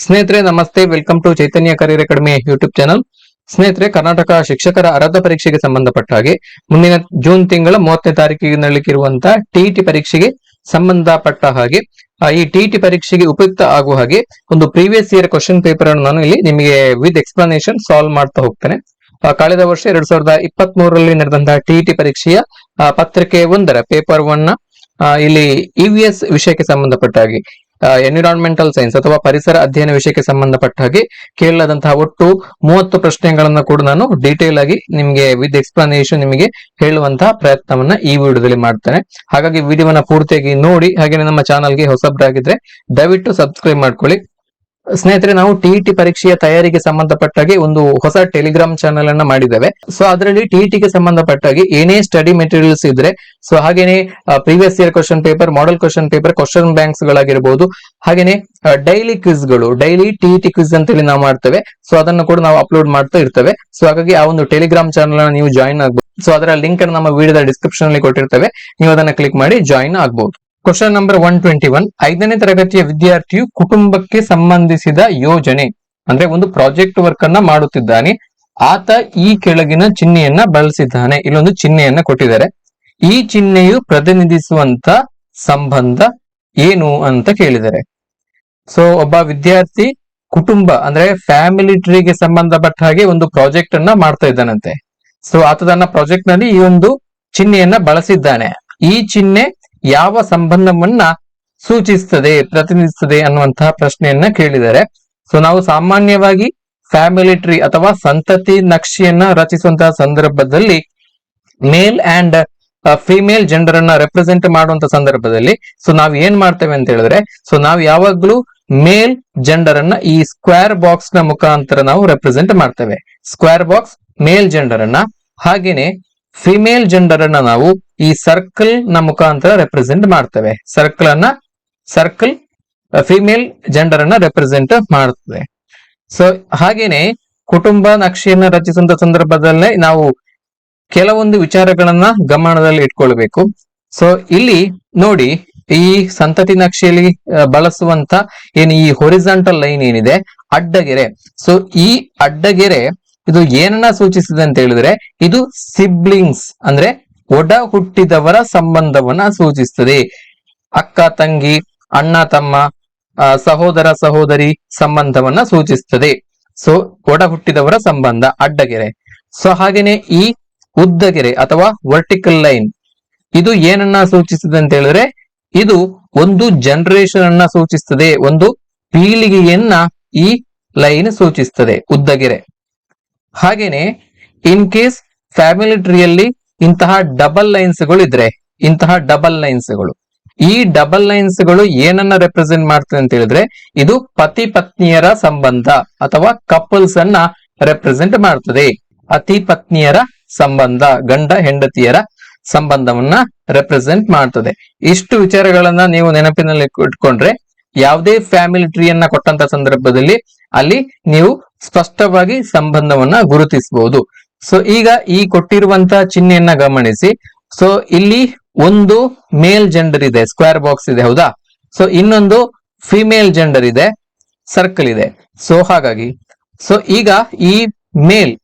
ಸ್ನೇಹಿತರೆ ನಮಸ್ತೆ, welcome to Chaitanya career academy YouTube channel. ಸ್ನೇಹಿತರೆ, ಕರ್ನಾಟಕ ಶಿಕ್ಷಕರ ಅರ್ಹತಾ ಪರೀಕ್ಷೆಗೆ ಸಂಬಂಧಪಟ್ಟ ಹಾಗೆ ಮುಂದಿನ ಜೂನ್ ತಿಂಗಳ 30ನೇ ತಾರೀಕಿಗೆ ನಡೆಯಲಿರುವಂತಹ ಟಿಇಟಿ ಪರೀಕ್ಷೆಗೆ ಸಂಬಂಧಪಟ್ಟ ಹಾಗೆ ಈ ಟಿಇಟಿ ಪರೀಕ್ಷೆಗೆ ಉಪಯುಕ್ತ ಆಗುವ ಹಾಗೆ ಒಂದು ಪ್ರೀವಿಯಸ್ ಇಯರ್ ಕ್ವಶನ್ ಪೇಪರ್ ಅನ್ನು ನಾನು ಇಲ್ಲಿ ನಿಮಗೆ ವಿತ್ ಎಕ್ಸ್ಪ್ಲನೇಷನ್ ಸಾಲ್ವ್ ಮಾಡ್ತಾ ಹೋಗ್ತೇನೆ. ಕಳೆದ ವರ್ಷ 2023ರಲ್ಲಿ ನಡೆದಂತಹ ಟಿಇಟಿ ಪರೀಕ್ಷೆಯ ಪತ್ರಿಕೆ 1ರ ಪೇಪರ್ 1 ಇಲ್ಲಿ ಇವಿಎಸ್ ವಿಷಯಕ್ಕೆ ಸಂಬಂಧಪಟ್ಟ ಹಾಗೆ ಎನ್ವಿರಾನ್ಮೆಂಟಲ್ ಸೈನ್ಸ್ ಅಥವಾ ಪರಿಸರ ಅಧ್ಯಯನ ವಿಷಯಕ್ಕೆ ಸಂಬಂಧಪಟ್ಟ ಹಾಗೆ ಕೇಳಲಾದಂತಹ ಒಟ್ಟು 30 ಪ್ರಶ್ನೆಗಳನ್ನ ಕೂಡ ನಾನು ಡೀಟೇಲ್ ಆಗಿ ನಿಮಗೆ ವಿತ್ ಎಕ್ಸ್ಪ್ಲನೇಷನ್ ನಿಮಗೆ ಹೇಳುವಂತಹ ಪ್ರಯತ್ನವನ್ನ ಈ ವಿಡಿಯೋದಲ್ಲಿ ಮಾಡ್ತೇನೆ. ಹಾಗಾಗಿ ವಿಡಿಯೋವನ್ನ ಪೂರ್ತಿಯಾಗಿ ನೋಡಿ. ಹಾಗೆ ನಮ್ಮ ಚಾನಲ್ಗೆ ಹೊಸಬ್ರಾಗಿದ್ರೆ ದಯವಿಟ್ಟು ಸಬ್ಸ್ಕ್ರೈಬ್ ಮಾಡ್ಕೊಳ್ಳಿ. ಸ್ನೇಹಿತರೆ, ನಾವು ಟಿಇಟಿ ಪರೀಕ್ಷೆಯ ತಯಾರಿಗೆ ಸಂಬಂಧಪಟ್ಟಾಗೆ ಒಂದು ಹೊಸ ಟೆಲಿಗ್ರಾಮ್ ಚಾನೆಲ್ ಅನ್ನ ಮಾಡಿದ್ದೇವೆ. ಸೊ ಅದರಲ್ಲಿ ಟಿಇಟಿಗೆ ಸಂಬಂಧಪಟ್ಟಾಗಿ ಏನೇ ಸ್ಟಡಿ ಮೆಟೀರಿಯಲ್ಸ್ ಇದ್ರೆ, ಸೊ ಹಾಗೇನೆ previous year question paper, model question paper, question banks ಗಳಾಗಿರ್ಬೋದು, ಹಾಗೇನೆ ಡೈಲಿ ಕ್ವಿಸ್ ಗಳು, ಡೈಲಿ ಟಿಇಟಿ ಕ್ವಿಸ್ ಅಂತ ಹೇಳಿ ನಾವು ಮಾಡ್ತೇವೆ. ಸೊ ಅದನ್ನು ಕೂಡ ನಾವು ಅಪ್ಲೋಡ್ ಮಾಡ್ತಾ ಇರ್ತೇವೆ. ಸೊ ಹಾಗಾಗಿ ಆ ಒಂದು ಟೆಲಿಗ್ರಾಮ್ ಚಾನೆಲ್ ಅನ್ನ ನೀವು ಜಾಯಿನ್ ಆಗಬಹುದು. ಸೊ ಅದರ ಲಿಂಕ್ ಅನ್ನು ನಮ್ಮ ವಿಡಿಯೋದ ಡಿಸ್ಕ್ರಿಪ್ಷನ್ ಅಲ್ಲಿ ಕೊಟ್ಟಿರ್ತೇವೆ, ನೀವು ಅದನ್ನ ಕ್ಲಿಕ್ ಮಾಡಿ ಜಾಯಿನ್ ಆಗಬಹುದು. ಕ್ವಶನ್ ನಂಬರ್ 121, 5ನೇ ತರಗತಿಯ ವಿದ್ಯಾರ್ಥಿಯು ಕುಟುಂಬಕ್ಕೆ ಸಂಬಂಧಿಸಿದ ಯೋಜನೆ ಅಂದ್ರೆ ಒಂದು ಪ್ರಾಜೆಕ್ಟ್ ವರ್ಕ್ ಅನ್ನ ಮಾಡುತ್ತಿದ್ದಾನೆ. ಆತ ಈ ಕೆಳಗಿನ ಚಿಹ್ನೆಯನ್ನ ಬಳಸಿದ್ದಾನೆ. ಇಲ್ಲೊಂದು ಚಿಹ್ನೆಯನ್ನ ಕೊಟ್ಟಿದ್ದಾರೆ. ಈ ಚಿಹ್ನೆಯು ಪ್ರತಿನಿಧಿಸುವಂತ ಸಂಬಂಧ ಏನು ಅಂತ ಕೇಳಿದ್ದಾರೆ. ಸೊ ಒಬ್ಬ ವಿದ್ಯಾರ್ಥಿ ಕುಟುಂಬ ಅಂದ್ರೆ ಫ್ಯಾಮಿಲಿ ಟ್ರೀಗೆ ಸಂಬಂಧಪಟ್ಟ ಹಾಗೆ ಒಂದು ಪ್ರಾಜೆಕ್ಟ್ ಅನ್ನ ಮಾಡ್ತಾ ಇದ್ದಾನಂತೆ. ಸೊ ಆತ ತನ್ನ ಪ್ರಾಜೆಕ್ಟ್ ನಲ್ಲಿ ಈ ಒಂದು ಚಿಹ್ನೆಯನ್ನ ಬಳಸಿದ್ದಾನೆ. ಈ ಚಿಹ್ನೆ ಯಾವ ಸಂಬಂಧವನ್ನ ಸೂಚಿಸ್ತದೆ, ಪ್ರತಿನಿಧಿಸ್ತದೆ ಅನ್ನುವಂತಹ ಪ್ರಶ್ನೆಯನ್ನ ಕೇಳಿದ್ದಾರೆ. ಸೊ ನಾವು ಸಾಮಾನ್ಯವಾಗಿ ಫ್ಯಾಮಿಲಿ ಟ್ರೀ ಅಥವಾ ಸಂತತಿ ನಕ್ಷೆಯನ್ನ ರಚಿಸುವಂತಹ ಸಂದರ್ಭದಲ್ಲಿ ಮೇಲ್ ಅಂಡ್ ಫಿಮೇಲ್ ಜೆಂಡರ್ ಅನ್ನ ರೆಪ್ರೆಸೆಂಟ್ ಮಾಡುವಂತ ಸಂದರ್ಭದಲ್ಲಿ ಸೊ ನಾವ್ ಏನ್ ಮಾಡ್ತೇವೆ ಅಂತ ಹೇಳಿದ್ರೆ, ಸೊ ನಾವು ಯಾವಾಗ್ಲೂ ಮೇಲ್ ಜೆಂಡರ್ ಅನ್ನ ಈ ಸ್ಕ್ವೇರ್ ಬಾಕ್ಸ್ ನ ಮುಖಾಂತರ ನಾವು ರೆಪ್ರೆಸೆಂಟ್ ಮಾಡ್ತೇವೆ. ಸ್ಕ್ವೇರ್ ಬಾಕ್ಸ್ ಮೇಲ್ ಜೆಂಡರ್ ಅನ್ನ, ಹಾಗೇನೆ ಫಿಮೇಲ್ ಜೆಂಡರ್ ಅನ್ನ ನಾವು ಈ ಸರ್ಕಲ್ ನ ಮುಖಾಂತರ ರೆಪ್ರೆಸೆಂಟ್ ಮಾಡ್ತೇವೆ. ಸರ್ಕಲ್ ಫಿಮೇಲ್ ಜೆಂಡರ್ ಅನ್ನ ರೆಪ್ರೆಸೆಂಟ್ ಮಾಡ್ತದೆ. ಸೊ ಹಾಗೇನೆ ಕುಟುಂಬ ನಕ್ಷೆಯನ್ನ ರಚಿಸುವಂತ ಸಂದರ್ಭದಲ್ಲೇ ನಾವು ಕೆಲವೊಂದು ವಿಚಾರಗಳನ್ನ ಗಮನದಲ್ಲಿ ಇಟ್ಕೊಳ್ಬೇಕು. ಸೊ ಇಲ್ಲಿ ನೋಡಿ, ಈ ಸಂತತಿ ನಕ್ಷೆಯಲ್ಲಿ ಬಳಸುವಂತ ಈ ಹೊರಿಜಾಂಟಲ್ ಲೈನ್ ಏನಿದೆ, ಅಡ್ಡಗೆರೆ. ಸೊ ಈ ಅಡ್ಡಗೆರೆ ಇದು ಏನನ್ನ ಸೂಚಿಸಿದೆ ಅಂತ ಹೇಳಿದ್ರೆ, ಇದು ಸಿಬ್ಲಿಂಗ್ಸ್ ಅಂದ್ರೆ ಒಡ ಹುಟ್ಟಿದವರ ಸಂಬಂಧವನ್ನ ಸೂಚಿಸ್ತದೆ. ಅಕ್ಕ ತಂಗಿ, ಅಣ್ಣ ತಮ್ಮ, ಸಹೋದರ ಸಹೋದರಿ ಸಂಬಂಧವನ್ನ ಸೂಚಿಸ್ತದೆ. ಸೊ ಒಡ ಹುಟ್ಟಿದವರ ಸಂಬಂಧ ಅಡ್ಡಗೆರೆ. ಸೊ ಹಾಗೇನೆ ಈ ಉದ್ದಗೆರೆ ಅಥವಾ ವರ್ಟಿಕಲ್ ಲೈನ್ ಇದು ಏನನ್ನ ಸೂಚಿಸ್ತದೆ ಅಂತ ಹೇಳಿದ್ರೆ, ಇದು ಒಂದು ಜನರೇಷನ್ ಅನ್ನ ಸೂಚಿಸ್ತದೆ, ಒಂದು ಪೀಳಿಗೆಯನ್ನ ಈ ಲೈನ್ ಸೂಚಿಸ್ತದೆ, ಉದ್ದಗೆರೆ. ಹಾಗೇನೆ ಇನ್ ಕೇಸ್ ಫ್ಯಾಮಿಲಿ ಟ್ರೀಯಲ್ಲಿ ಇಂತಹ ಡಬಲ್ ಲೈನ್ಸ್ ಗಳು ಇದ್ರೆ, ಇಂತಹ ಡಬಲ್ ಲೈನ್ಸ್ ಗಳು, ಈ ಡಬಲ್ ಲೈನ್ಸ್ ಗಳು ಏನನ್ನ ರೆಪ್ರೆಸೆಂಟ್ ಮಾಡ್ತದೆ ಅಂತ ಹೇಳಿದ್ರೆ, ಇದು ಪತಿ ಪತ್ನಿಯರ ಸಂಬಂಧ ಅಥವಾ ಕಪಲ್ಸ್ ಅನ್ನ ರೆಪ್ರೆಸೆಂಟ್ ಮಾಡ್ತದೆ. ಪತಿ ಪತ್ನಿಯರ ಸಂಬಂಧ, ಗಂಡ ಹೆಂಡತಿಯರ ಸಂಬಂಧವನ್ನ ರೆಪ್ರೆಸೆಂಟ್ ಮಾಡ್ತದೆ. ಇಷ್ಟು ವಿಚಾರಗಳನ್ನ ನೀವು ನೆನಪಿನಲ್ಲಿ ಇಟ್ಕೊಂಡ್ರೆ ಯಾವುದೇ ಫ್ಯಾಮಿಲಿ ಟ್ರೀಯನ್ನ ಕೊಟ್ಟಂತ ಸಂದರ್ಭದಲ್ಲಿ ಅಲ್ಲಿ ನೀವು ಸ್ಪಷ್ಟವಾಗಿ ಸಂಬಂಧವನ್ನ ಗುರುತಿಸಬಹುದು. ಸೊ ಈಗ ಈ ಕೊಟ್ಟಿರುವಂತಹ ಚಿಹ್ನೆಯನ್ನ ಗಮನಿಸಿ. ಸೊ ಇಲ್ಲಿ ಒಂದು ಮೇಲ್ ಜೆಂಡರ್ ಇದೆ, ಸ್ಕ್ವೇರ್ ಬಾಕ್ಸ್ ಇದೆ, ಹೌದಾ? ಸೊ ಇನ್ನೊಂದು ಫಿಮೇಲ್ ಜೆಂಡರ್ ಇದೆ, ಸರ್ಕಲ್ ಇದೆ. ಸೊ ಹಾಗಾಗಿ ಸೊ ಈಗ ಈ ಮೇಲ್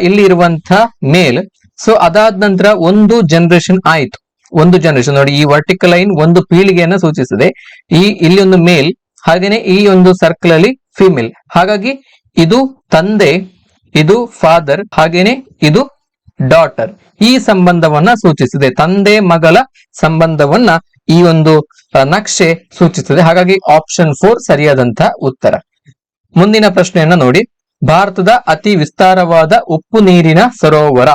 ಇಲ್ಲಿ ಇರುವಂತ ಮೇಲ್, ಸೊ ಅದಾದ ನಂತರ ಒಂದು ಜನರೇಷನ್ ಆಯ್ತು. ಒಂದು ಜನರೇಷನ್ ನೋಡಿ, ಈ ವರ್ಟಿಕಲ್ ಲೈನ್ ಒಂದು ಪೀಳಿಗೆಯನ್ನ ಸೂಚಿಸುತ್ತದೆ. ಇಲ್ಲಿ ಒಂದು ಮೇಲ್, ಹಾಗೇನೆ ಈ ಒಂದು ಸರ್ಕಲ್ ಅಲ್ಲಿ ಫಿಮೇಲ್. ಹಾಗಾಗಿ ಇದು ತಂದೆ, ಇದು ಫಾದರ್, ಹಾಗೇನೆ ಇದು ಡಾಟರ್. ಈ ಸಂಬಂಧವನ್ನ ಸೂಚಿಸಿದೆ. ತಂದೆ ಮಗಳ ಸಂಬಂಧವನ್ನ ಈ ಒಂದು ನಕ್ಷೆ ಸೂಚಿಸುತ್ತದೆ. ಹಾಗಾಗಿ ಆಪ್ಷನ್ 4 ಸರಿಯಾದಂತಹ ಉತ್ತರ. ಮುಂದಿನ ಪ್ರಶ್ನೆಯನ್ನ ನೋಡಿ. ಭಾರತದ ಅತಿ ವಿಸ್ತಾರವಾದ ಉಪ್ಪು ನೀರಿನ ಸರೋವರ.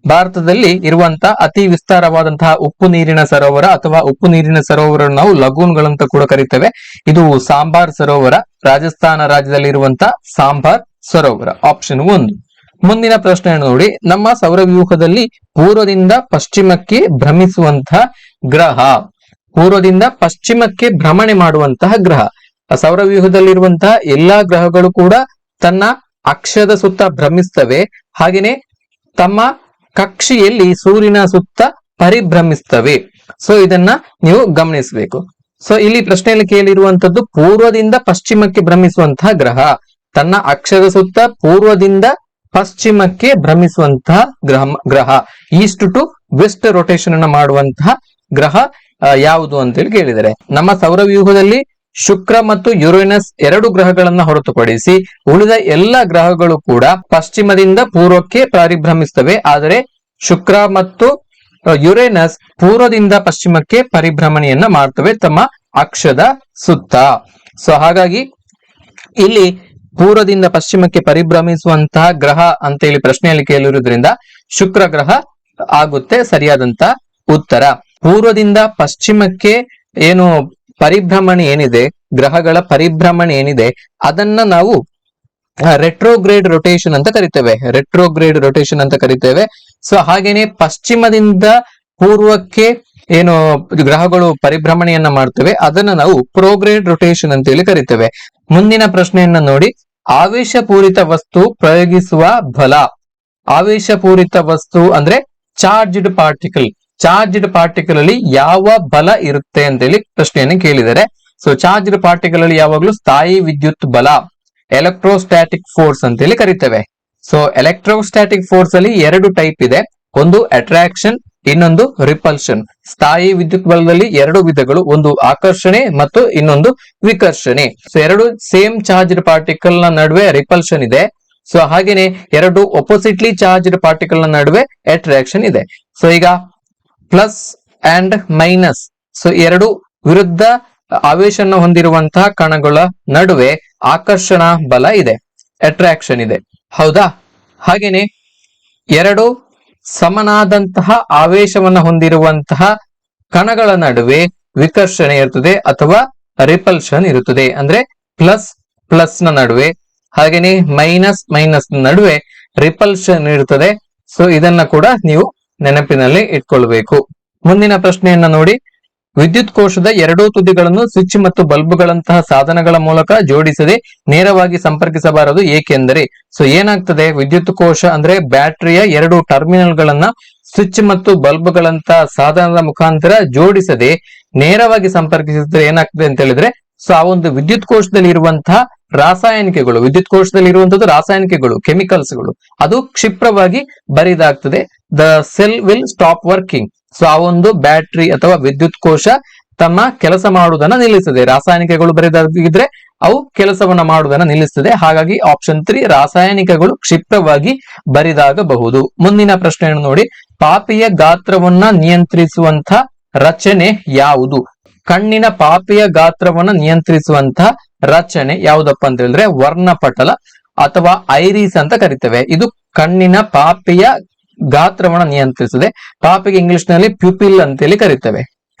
ಭಾರತದಲ್ಲಿ ಇರುವಂತಹ ಅತಿ ವಿಸ್ತಾರವಾದಂತಹ ಉಪ್ಪು ನೀರಿನ ಸರೋವರ ಅಥವಾ ಉಪ್ಪು ನೀರಿನ ಸರೋವರ ನಾವು ಲಗೂನ್ಗಳಂತ ಕೂಡ ಕರೀತೇವೆ. ಇದು ಸಾಂಬಾರ್ ಸರೋವರ, ರಾಜಸ್ಥಾನ ರಾಜ್ಯದಲ್ಲಿ ಇರುವಂತಹ ಸಾಂಬಾರ್ ಸರೋವರ. ಆಪ್ಷನ್ 1. ಮುಂದಿನ ಪ್ರಶ್ನೆಯನ್ನು ನೋಡಿ. ನಮ್ಮ ಸೌರವ್ಯೂಹದಲ್ಲಿ ಪೂರ್ವದಿಂದ ಪಶ್ಚಿಮಕ್ಕೆ ಭ್ರಮಿಸುವಂತಹ ಗ್ರಹ. ಪೂರ್ವದಿಂದ ಪಶ್ಚಿಮಕ್ಕೆ ಭ್ರಮಣೆ ಮಾಡುವಂತಹ ಗ್ರಹ. ಸೌರವ್ಯೂಹದಲ್ಲಿರುವಂತಹ ಎಲ್ಲಾ ಗ್ರಹಗಳು ಕೂಡ ತನ್ನ ಅಕ್ಷದ ಸುತ್ತ ಭ್ರಮಿಸ್ತವೆ. ಹಾಗೇನೆ ತಮ್ಮ ಕಕ್ಷೆಯಲ್ಲಿ ಸೂರ್ಯನ ಸುತ್ತ ಪರಿಭ್ರಮಿಸ್ತವೆ. ಸೊ ಇದನ್ನ ನೀವು ಗಮನಿಸಬೇಕು. ಸೊ ಇಲ್ಲಿ ಪ್ರಶ್ನೆಯಲ್ಲಿ ಕೇಳಿರುವಂತದ್ದು ಪೂರ್ವದಿಂದ ಪಶ್ಚಿಮಕ್ಕೆ ಭ್ರಮಿಸುವಂತಹ ಗ್ರಹ, ತನ್ನ ಅಕ್ಷದ ಸುತ್ತ ಪೂರ್ವದಿಂದ ಪಶ್ಚಿಮಕ್ಕೆ ಭ್ರಮಿಸುವಂತಹ ಗ್ರಹ ಈಸ್ಟ್ ಟು ವೆಸ್ಟ್ ರೊಟೇಷನ್ ಅನ್ನ ಮಾಡುವಂತಹ ಗ್ರಹ ಯಾವುದು ಅಂತೇಳಿ ಕೇಳಿದರೆ, ನಮ್ಮ ಸೌರವ್ಯೂಹದಲ್ಲಿ ಶುಕ್ರ ಮತ್ತು ಯುರೇನಸ್ ಎರಡು ಗ್ರಹಗಳನ್ನ ಹೊರತುಪಡಿಸಿ ಉಳಿದ ಎಲ್ಲ ಗ್ರಹಗಳು ಕೂಡ ಪಶ್ಚಿಮದಿಂದ ಪೂರ್ವಕ್ಕೆ ಪರಿಭ್ರಮಿಸ್ತವೆ. ಆದರೆ ಶುಕ್ರ ಮತ್ತು ಯುರೇನಸ್ ಪೂರ್ವದಿಂದ ಪಶ್ಚಿಮಕ್ಕೆ ಪರಿಭ್ರಮಣೆಯನ್ನ ಮಾಡ್ತವೆ ತಮ್ಮ ಅಕ್ಷದ ಸುತ್ತ. ಸೊ ಹಾಗಾಗಿ ಇಲ್ಲಿ ಪೂರ್ವದಿಂದ ಪಶ್ಚಿಮಕ್ಕೆ ಪರಿಭ್ರಮಿಸುವಂತಹ ಗ್ರಹ ಅಂತ ಹೇಳಿ ಪ್ರಶ್ನೆಯಲ್ಲಿ ಕೇಳಿರುವುದರಿಂದ ಶುಕ್ರ ಗ್ರಹ ಆಗುತ್ತೆ ಸರಿಯಾದಂತ ಉತ್ತರ. ಪೂರ್ವದಿಂದ ಪಶ್ಚಿಮಕ್ಕೆ ಏನು ಪರಿಭ್ರಮಣೆ ಏನಿದೆ, ಗ್ರಹಗಳ ಪರಿಭ್ರಮಣೆ ಏನಿದೆ, ಅದನ್ನ ನಾವು ರೆಟ್ರೋಗ್ರೇಡ್ ರೊಟೇಷನ್ ಅಂತ ಕರಿತೇವೆ. ರೆಟ್ರೋಗ್ರೇಡ್ ರೊಟೇಷನ್ ಅಂತ ಕರಿತೇವೆ. ಸೊ ಹಾಗೇನೆ ಪಶ್ಚಿಮದಿಂದ ಪೂರ್ವಕ್ಕೆ ಏನು ಗ್ರಹಗಳು ಪರಿಭ್ರಮಣೆಯನ್ನ ಮಾಡ್ತೇವೆ ಅದನ್ನ ನಾವು ಪ್ರೋಗ್ರೇಡ್ ರೊಟೇಷನ್ ಅಂತ ಹೇಳಿ ಕರಿತೇವೆ. ಮುಂದಿನ ಪ್ರಶ್ನೆಯನ್ನ ನೋಡಿ, ಆವೇಶಪೂರಿತ ವಸ್ತು ಪ್ರಯೋಗಿಸುವ ಬಲ. ಆವೇಶಪೂರಿತ ವಸ್ತು ಅಂದ್ರೆ ಚಾರ್ಜ್ಡ್ ಪಾರ್ಟಿಕಲ್. ಚಾರ್ಜ್ಡ್ ಪಾರ್ಟಿಕಲ್ ಅಲ್ಲಿ ಯಾವ ಬಲ ಇರುತ್ತೆ ಅಂತೇಳಿ ಪ್ರಶ್ನೆಯನ್ನು ಕೇಳಿದರೆ, ಸೊ ಚಾರ್ಜ್ಡ್ ಪಾರ್ಟಿಕಲ್ ಅಲ್ಲಿ ಯಾವಾಗ್ಲೂ ಸ್ಥಾಯಿ ವಿದ್ಯುತ್ ಬಲ, ಎಲೆಕ್ಟ್ರೋಸ್ಟ್ಯಾಟಿಕ್ ಫೋರ್ಸ್ ಅಂತೇಳಿ ಕರಿತೇವೆ. ಸೊ ಎಲೆಕ್ಟ್ರೋಸ್ಟ್ಯಾಟಿಕ್ ಫೋರ್ಸ್ ಅಲ್ಲಿ ಎರಡು ಟೈಪ್ ಇದೆ, ಒಂದು ಅಟ್ರಾಕ್ಷನ್, ಇನ್ನೊಂದು ರಿಪಲ್ಷನ್. ಸ್ಥಾಯಿ ವಿದ್ಯುತ್ ಬಲದಲ್ಲಿ ಎರಡು ವಿಧಗಳು, ಒಂದು ಆಕರ್ಷಣೆ ಮತ್ತು ಇನ್ನೊಂದು ವಿಕರ್ಷಣೆ. ಸೊ ಎರಡು ಸೇಮ್ ಚಾರ್ಜ್ಡ್ ಪಾರ್ಟಿಕಲ್ ನ ನಡುವೆ ರಿಪಲ್ಷನ್ ಇದೆ. ಸೊ ಹಾಗೇನೆ ಎರಡು ಒಪೋಸಿಟ್ಲಿ ಚಾರ್ಜ್ಡ್ ಪಾರ್ಟಿಕಲ್ ನ ನಡುವೆ ಅಟ್ರಾಕ್ಷನ್ ಇದೆ. ಸೊ ಈಗ ಪ್ಲಸ್ ಅಂಡ್ ಮೈನಸ್, ಸೊ ಎರಡು ವಿರುದ್ಧ ಆವೇಶನ ಹೊಂದಿರುವಂತಹ ಕಣಗಳ ನಡುವೆ ಆಕರ್ಷಣ ಬಲ ಇದೆ, ಅಟ್ರಾಕ್ಷನ್ ಇದೆ, ಹೌದಾ? ಹಾಗೇನೆ ಎರಡು ಸಮನಾದಂತಹ ಆವೇಶವನ್ನ ಹೊಂದಿರುವಂತಹ ಕಣಗಳ ನಡುವೆ ವಿಕರ್ಷಣೆ ಇರುತ್ತದೆ ಅಥವಾ ರಿಪಲ್ಷನ್ ಇರುತ್ತದೆ. ಅಂದ್ರೆ ಪ್ಲಸ್ ಪ್ಲಸ್ ನ ನಡುವೆ ಹಾಗೇನೆ ಮೈನಸ್ ಮೈನಸ್ ನಡುವೆ ರಿಪಲ್ಷನ್ ಇರುತ್ತದೆ. ಸೊ ಇದನ್ನ ಕೂಡ ನೀವು ನೆನಪಿನಲ್ಲಿ ಇಟ್ಕೊಳ್ಬೇಕು. ಮುಂದಿನ ಪ್ರಶ್ನೆಯನ್ನ ನೋಡಿ, ವಿದ್ಯುತ್ ಕೋಶದ ಎರಡೂ ತುದಿಗಳನ್ನು ಸ್ವಿಚ್ ಮತ್ತು ಬಲ್ಬ್ಗಳಂತಹ ಸಾಧನಗಳ ಮೂಲಕ ಜೋಡಿಸದೆ ನೇರವಾಗಿ ಸಂಪರ್ಕಿಸಬಾರದು, ಏಕೆಂದರೆ? ಸೊ ಏನಾಗ್ತದೆ, ವಿದ್ಯುತ್ ಕೋಶ ಅಂದ್ರೆ ಬ್ಯಾಟರಿಯ ಎರಡು ಟರ್ಮಿನಲ್ ಗಳನ್ನ ಸ್ವಿಚ್ ಮತ್ತು ಬಲ್ಬ್ಗಳಂತಹ ಸಾಧನದ ಮುಖಾಂತರ ಜೋಡಿಸದೆ ನೇರವಾಗಿ ಸಂಪರ್ಕಿಸಿದ್ರೆ ಏನಾಗ್ತದೆ ಅಂತ ಹೇಳಿದ್ರೆ, ಸೊ ಆ ಒಂದು ವಿದ್ಯುತ್ ಕೋಶದಲ್ಲಿ ಇರುವಂತಹ ರಾಸಾಯನಿಕಗಳು, ವಿದ್ಯುತ್ ಕೋಶದಲ್ಲಿ ಇರುವಂತದ್ದು ರಾಸಾಯನಿಕಗಳು, ಕೆಮಿಕಲ್ಸ್ಗಳು, ಅದು ಕ್ಷಿಪ್ರವಾಗಿ ಬರಿದಾಗ್ತದೆ. The cell will stop working. So ಆ ಒಂದು ಬ್ಯಾಟರಿ ಅಥವಾ ವಿದ್ಯುತ್ ಕೋಶ ತಮ್ಮ ಕೆಲಸ ಮಾಡುವುದನ್ನ ನಿಲ್ಲಿಸ್ತದೆ. ರಾಸಾಯನಿಕಗಳು ಬರಿದಾಗಿದ್ರೆ ಅವು ಕೆಲಸವನ್ನ ಮಾಡುವುದನ್ನ ನಿಲ್ಲಿಸ್ತದೆ. ಹಾಗಾಗಿ ಆಪ್ಷನ್ 3 ರಾಸಾಯನಿಕಗಳು ಕ್ಷಿಪ್ರವಾಗಿ ಬರಿದಾಗಬಹುದು. ಮುಂದಿನ ಪ್ರಶ್ನೆಯನ್ನು ನೋಡಿ, ಪಾಪಿಯ ಗಾತ್ರವನ್ನ ನಿಯಂತ್ರಿಸುವಂತ ರಚನೆ ಯಾವುದು? ಕಣ್ಣಿನ ಪಾಪಿಯ ಗಾತ್ರವನ್ನ ನಿಯಂತ್ರಿಸುವಂತಹ ರಚನೆ ಯಾವುದಪ್ಪ ಅಂತ ಹೇಳಿದ್ರೆ ವರ್ಣಪಟಲ ಅಥವಾ ಐರಿಸ್ ಅಂತ ಕರಿತೇವೆ. ಇದು ಕಣ್ಣಿನ ಪಾಪಿಯ ಗಾತ್ರವನ್ನ ನಿಯಂತ್ರಿಸುತ್ತದೆ. ಪಾಪಿಗೆ ಇಂಗ್ಲಿಷ್ ನಲ್ಲಿ ಪ್ಯೂಪಿಲ್ ಅಂತೇಳಿ ಕರಿತೇವೆ.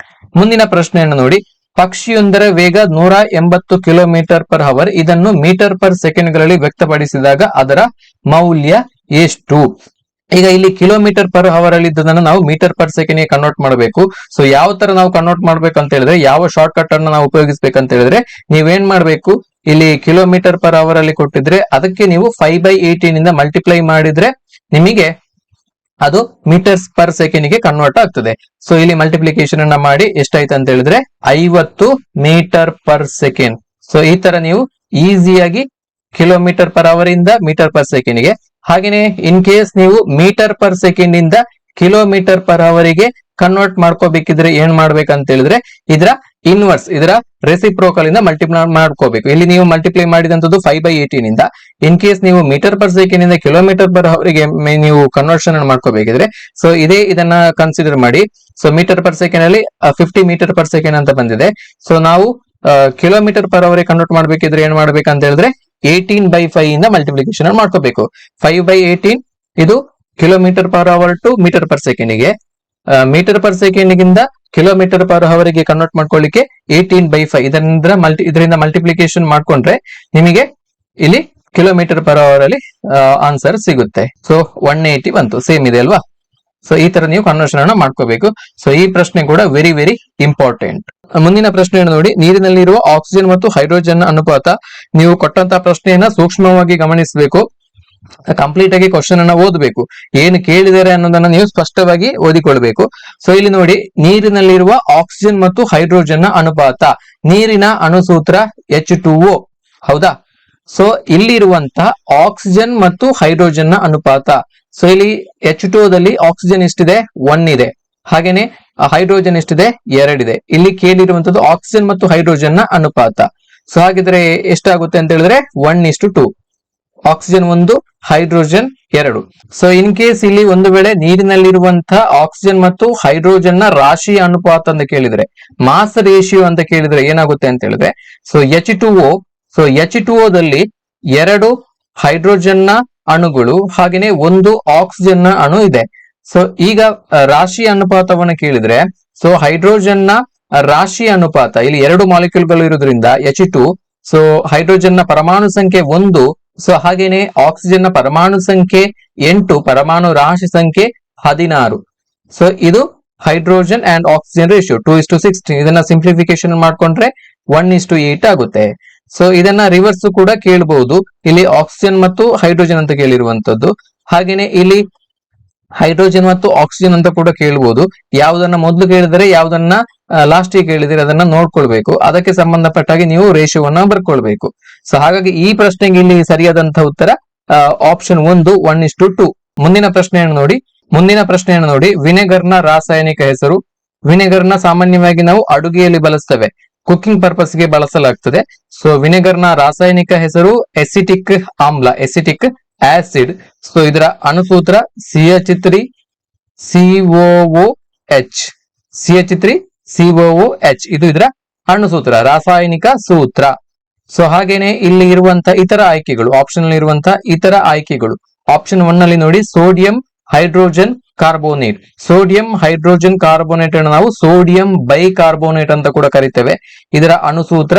ಮುಂದಿನ ಪ್ರಶ್ನೆಯನ್ನು ನೋಡಿ, ಪಕ್ಷಿಯೊಂದರ ವೇಗ 180 km/h. ಇದನ್ನು ಮೀಟರ್ ಪರ್ ಸೆಕೆಂಡ್ ಗಳಲ್ಲಿ ವ್ಯಕ್ತಪಡಿಸಿದಾಗ ಅದರ ಮೌಲ್ಯ ಎಷ್ಟು? ಈಗ ಇಲ್ಲಿ ಕಿಲೋಮೀಟರ್ ಪರ್ ಅವರ್ ಅಲ್ಲಿ ಇದ್ದದನ್ನ ನಾವು ಮೀಟರ್ ಪರ್ ಸೆಕೆಂಡ್ ಗೆ ಕನ್ವರ್ಟ್ ಮಾಡಬೇಕು. ಸೊ ಯಾವ ತರ ನಾವು ಕನ್ವರ್ಟ್ ಮಾಡ್ಬೇಕಂತ ಹೇಳಿದ್ರೆ, ಯಾವ ಶಾರ್ಟ್ ಕಟ್ ಅನ್ನ ನಾವು ಉಪಯೋಗಿಸಬೇಕಂತ ಹೇಳಿದ್ರೆ, ನೀವೇನ್ ಮಾಡ್ಬೇಕು, ಇಲ್ಲಿ ಕಿಲೋಮೀಟರ್ ಪರ್ ಅವರ್ ಅಲ್ಲಿ ಕೊಟ್ಟಿದ್ರೆ ಅದಕ್ಕೆ ನೀವು 5/18 ಇಂದ ಮಲ್ಟಿಪ್ಲೈ ಮಾಡಿದ್ರೆ ನಿಮಗೆ ಅದು ಮೀಟರ್ಸ್ ಪರ್ ಸೆಕೆಂಡ್ ಗೆ ಕನ್ವರ್ಟ್ ಆಗ್ತದೆ. ಸೊ ಇಲ್ಲಿ ಮಲ್ಟಿಪ್ಲಿಕೇಶನ್ ಅನ್ನ ಮಾಡಿ ಎಷ್ಟಾಯ್ತು ಅಂತ ಹೇಳಿದ್ರೆ 50 ಮೀಟರ್ ಪರ್ ಸೆಕೆಂಡ್. ಸೊ ಈ ತರ ನೀವು ಈಸಿಯಾಗಿ ಕಿಲೋಮೀಟರ್ ಪರ್ ಅವರ್ ಇಂದ ಮೀಟರ್ ಪರ್ ಸೆಕೆಂಡ್ ಗೆ, ಹಾಗೇನೆ ಇನ್ ಕೇಸ್ ನೀವು ಮೀಟರ್ ಪರ್ ಸೆಕೆಂಡ್ ಇಂದ ಕಿಲೋಮೀಟರ್ ಪರ್ ಅವರಿಗೆ ಕನ್ವರ್ಟ್ ಮಾಡ್ಕೋಬೇಕಿದ್ರೆ ಏನ್ ಮಾಡ್ಬೇಕಂತ ಹೇಳಿದ್ರೆ, ಇದರ ಇನ್ವರ್ಸ್, ಇದರ ರೆಸಿಪ್ರೋಕಲ್ ಇಂದ ಮಲ್ಟಿಪ್ಲೈ ಮಾಡ್ಕೋಬೇಕು. ಇಲ್ಲಿ ನೀವು ಮಲ್ಟಿಪ್ಲೈ ಮಾಡಿದಂತದ್ದು 5/18 ಇಂದ. ಇನ್ ಕೇಸ್ ನೀವು ಮೀಟರ್ ಪರ್ ಸೆಕೆಂಡ್ ಇಂದ ಕಿಲೋಮೀಟರ್ ಪರ್ ಅವರಿಗೆ ನೀವು ಕನ್ವರ್ಷನ್ ಮಾಡ್ಕೋಬೇಕಿದ್ರೆ, ಸೊ ಇದನ್ನ ಕನ್ಸಿಡರ್ ಮಾಡಿ. ಸೊ ಮೀಟರ್ ಪರ್ ಸೆಕೆಂಡ್ ಅಲ್ಲಿ 50 ಮೀಟರ್ ಪರ್ ಸೆಕೆಂಡ್ ಅಂತ ಬಂದಿದೆ. ಸೊ ನಾವು ಕಿಲೋಮೀಟರ್ ಪರ್ ಅವರಿಗೆ ಕನ್ವರ್ಟ್ ಮಾಡ್ಬೇಕಿದ್ರೆ ಏನ್ ಮಾಡ್ಬೇಕಂತ ಹೇಳಿದ್ರೆ 18/5 ಇಂದ ಮಲ್ಟಿಪ್ಲಿಕೇಶನ್ ಮಾಡ್ಕೋಬೇಕು. 5/18 ಇದು kilometre per hour to metre per second ಗೆ, ಮೀಟರ್ ಪರ್ ಸೆಕೆಂಡ್ ಗಿಂತ ಕಿಲೋಮೀಟರ್ ಪರ್ ಅವರ್ ಗೆ ಕನ್ವರ್ಟ್ ಮಾಡ್ಕೊಳ್ಳಿಕ್ಕೆ 18/5 ಇದರಿಂದ ಮಲ್ಟಿಪ್ಲಿಕೇಶನ್ ಮಾಡ್ಕೊಂಡ್ರೆ ನಿಮಗೆ ಇಲ್ಲಿ ಕಿಲೋಮೀಟರ್ ಪರ್ ಅವರ್ ಅಲ್ಲಿ ಆನ್ಸರ್ ಸಿಗುತ್ತೆ. ಸೊ 180 ಬಂತು, ಸೇಮ್ ಇದೆ ಅಲ್ವಾ? ಸೊ ಈ ತರ ನೀವು ಕನ್ವರ್ಷನ್ ಅನ್ನ ಮಾಡ್ಕೋಬೇಕು. ಸೊ ಈ ಪ್ರಶ್ನೆ ಕೂಡ ವೆರಿ ವೆರಿ ಇಂಪಾರ್ಟೆಂಟ್. ಮುಂದಿನ ಪ್ರಶ್ನೆಯನ್ನು ನೋಡಿ, ನೀರಿನಲ್ಲಿರುವ ಆಕ್ಸಿಜನ್ ಮತ್ತು ಹೈಡ್ರೋಜನ್ ಅನುಪಾತ. ನೀವು ಕೊಟ್ಟಂತಹ ಪ್ರಶ್ನೆಯನ್ನ ಸೂಕ್ಷ್ಮವಾಗಿ ಗಮನಿಸಬೇಕು. ಕಂಪ್ಲೀಟ್ ಆಗಿ ಕ್ವಶನ್ ಅನ್ನ ಓದಬೇಕು, ಏನು ಕೇಳಿದರೆ ಅನ್ನೋದನ್ನ ನೀವು ಸ್ಪಷ್ಟವಾಗಿ ಓದಿಕೊಳ್ಬೇಕು. ಸೊ ಇಲ್ಲಿ ನೋಡಿ, ನೀರಿನಲ್ಲಿರುವ ಆಕ್ಸಿಜನ್ ಮತ್ತು ಹೈಡ್ರೋಜನ್ ನ ಅನುಪಾತ, ನೀರಿನ ಅಣುಸೂತ್ರ H2O, ಹೌದಾ? ಸೊ ಇಲ್ಲಿರುವಂತಹ ಆಕ್ಸಿಜನ್ ಮತ್ತು ಹೈಡ್ರೋಜನ್ ನ ಅನುಪಾತ, ಸೊ ಇಲ್ಲಿ H2O ದಲ್ಲಿ ಆಕ್ಸಿಜನ್ ಎಷ್ಟಿದೆ? 1 ಇದೆ. ಹಾಗೇನೆ ಹೈಡ್ರೋಜನ್ ಎಷ್ಟಿದೆ? 2 ಇದೆ. ಇಲ್ಲಿ ಕೇಳಿರುವಂತದ್ದು ಆಕ್ಸಿಜನ್ ಮತ್ತು ಹೈಡ್ರೋಜನ್ ನ ಅನುಪಾತ. ಸೊ ಹಾಗಿದ್ರೆ ಎಷ್ಟಾಗುತ್ತೆ ಅಂತ ಹೇಳಿದ್ರೆ 1:2, oxygen 1, hydrogen 2. So in case ಇಲ್ಲಿ ಒಂದು ವೇಳೆ ನೀರಿನಲ್ಲಿರುವಂತಹ ಆಕ್ಸಿಜನ್ ಮತ್ತು ಹೈಡ್ರೋಜನ್ ನ ರಾಶಿ ಅನುಪಾತ ಅಂತ ಕೇಳಿದ್ರೆ, ಮಾಸ್ ರೇಷಿಯೋ ಅಂತ ಕೇಳಿದ್ರೆ ಏನಾಗುತ್ತೆ ಅಂತ ಹೇಳಿದ್ರೆ, ಸೊ H2O, ಸೊ H2O ದಲ್ಲಿ 2 ಹೈಡ್ರೋಜನ್ ನ ಅಣುಗಳು ಹಾಗೇನೆ 1 ಆಕ್ಸಿಜನ್ ನ ಅಣು ಇದೆ. ಸೊ ಈಗ ರಾಶಿ ಅನುಪಾತವನ್ನ ಕೇಳಿದ್ರೆ, ಸೊ ಹೈಡ್ರೋಜನ್ ನ ರಾಶಿ ಅನುಪಾತ, ಇಲ್ಲಿ 2 ಮಾಲಿಕ್ಯೂಲ್ಗಳು ಇರೋದ್ರಿಂದ H2, ಸೊ ಹೈಡ್ರೋಜನ್ ನ ಪರಮಾಣು ಸಂಖ್ಯೆ 1, ಸೊ ಹಾಗೇನೆ ಆಕ್ಸಿಜನ್ ನ ಪರಮಾಣು ಸಂಖ್ಯೆ 8, ಪರಮಾಣು ರಾಶಿ ಸಂಖ್ಯೆ 16. ಸೊ ಇದು ಹೈಡ್ರೋಜನ್ ಅಂಡ್ ಆಕ್ಸಿಜನ್ ರೇಷಿಯೋ 2:16. ಇದನ್ನ ಸಿಂಪ್ಲಿಫಿಕೇಶನ್ ಮಾಡ್ಕೊಂಡ್ರೆ 1:8 ಆಗುತ್ತೆ. ಸೊ ಇದನ್ನ ರಿವರ್ಸ್ ಕೂಡ ಕೇಳಬಹುದು, ಇಲ್ಲಿ ಆಕ್ಸಿಜನ್ ಮತ್ತು ಹೈಡ್ರೋಜನ್ ಅಂತ ಕೇಳಿರುವಂತದ್ದು, ಹಾಗೇನೆ ಇಲ್ಲಿ ಹೈಡ್ರೋಜನ್ ಮತ್ತು ಆಕ್ಸಿಜನ್ ಅಂತ ಕೂಡ ಕೇಳಬಹುದು. ಯಾವುದನ್ನ ಮೊದಲು ಕೇಳಿದರೆ ಯಾವ್ದನ್ನ ಲಾಸ್ಟ್ ಗೆ ಕೇಳಿದರೆ ಅದನ್ನ ನೋಡ್ಕೊಳ್ಬೇಕು. ಅದಕ್ಕೆ ಸಂಬಂಧಪಟ್ಟಾಗಿ ನೀವು ರೇಷಿಯೋವನ್ನ ಬರ್ಕೊಳ್ಬೇಕು. ಸೊ ಹಾಗಾಗಿ ಈ ಪ್ರಶ್ನೆಗೆ ಇಲ್ಲಿ ಸರಿಯಾದಂತಹ ಉತ್ತರ ಆಪ್ಷನ್ 1, 1:2. ಮುಂದಿನ ಪ್ರಶ್ನೆಯನ್ನು ನೋಡಿ, ವಿನೆಗರ್ ನ ರಾಸಾಯನಿಕ ಹೆಸರು. ವಿನೆಗರ್ ನ ಸಾಮಾನ್ಯವಾಗಿ ನಾವು ಅಡುಗೆಯಲ್ಲಿ ಬಳಸ್ತೇವೆ, ಕುಕಿಂಗ್ ಪರ್ಪಸ್ ಗೆ ಬಳಸಲಾಗ್ತದೆ. ಸೊ ವಿನೆಗರ್ ನ ರಾಸಾಯನಿಕ ಹೆಸರು ಎಸಿಟಿಕ್ ಆಮ್ಲ, ಎಸಿಟಿಕ್ ಆಸಿಡ್. ಸೊ ಇದರ ಅಣುಸೂತ್ರ CH3COOH, CH3COOH, ಇದು ಇದರ ಅಣುಸೂತ್ರ, ರಾಸಾಯನಿಕ ಸೂತ್ರ. ಸೊ ಹಾಗೇನೆ ಇಲ್ಲಿ ಇರುವಂತಹ ಇತರ ಆಯ್ಕೆಗಳು, ಆಪ್ಷನ್ ಅಲ್ಲಿ ಇರುವಂತಹ ಇತರ ಆಯ್ಕೆಗಳು, ಆಪ್ಷನ್ 1 ನಲ್ಲಿ ನೋಡಿ, sodium hydrogen carbonate. Sodium hydrogen carbonate ಅನ್ನು ನಾವು ಸೋಡಿಯಂ ಬೈಕಾರ್ಬೋನೇಟ್ ಅಂತ ಕೂಡ ಕರಿತೇವೆ. ಇದರ ಅಣುಸೂತ್ರ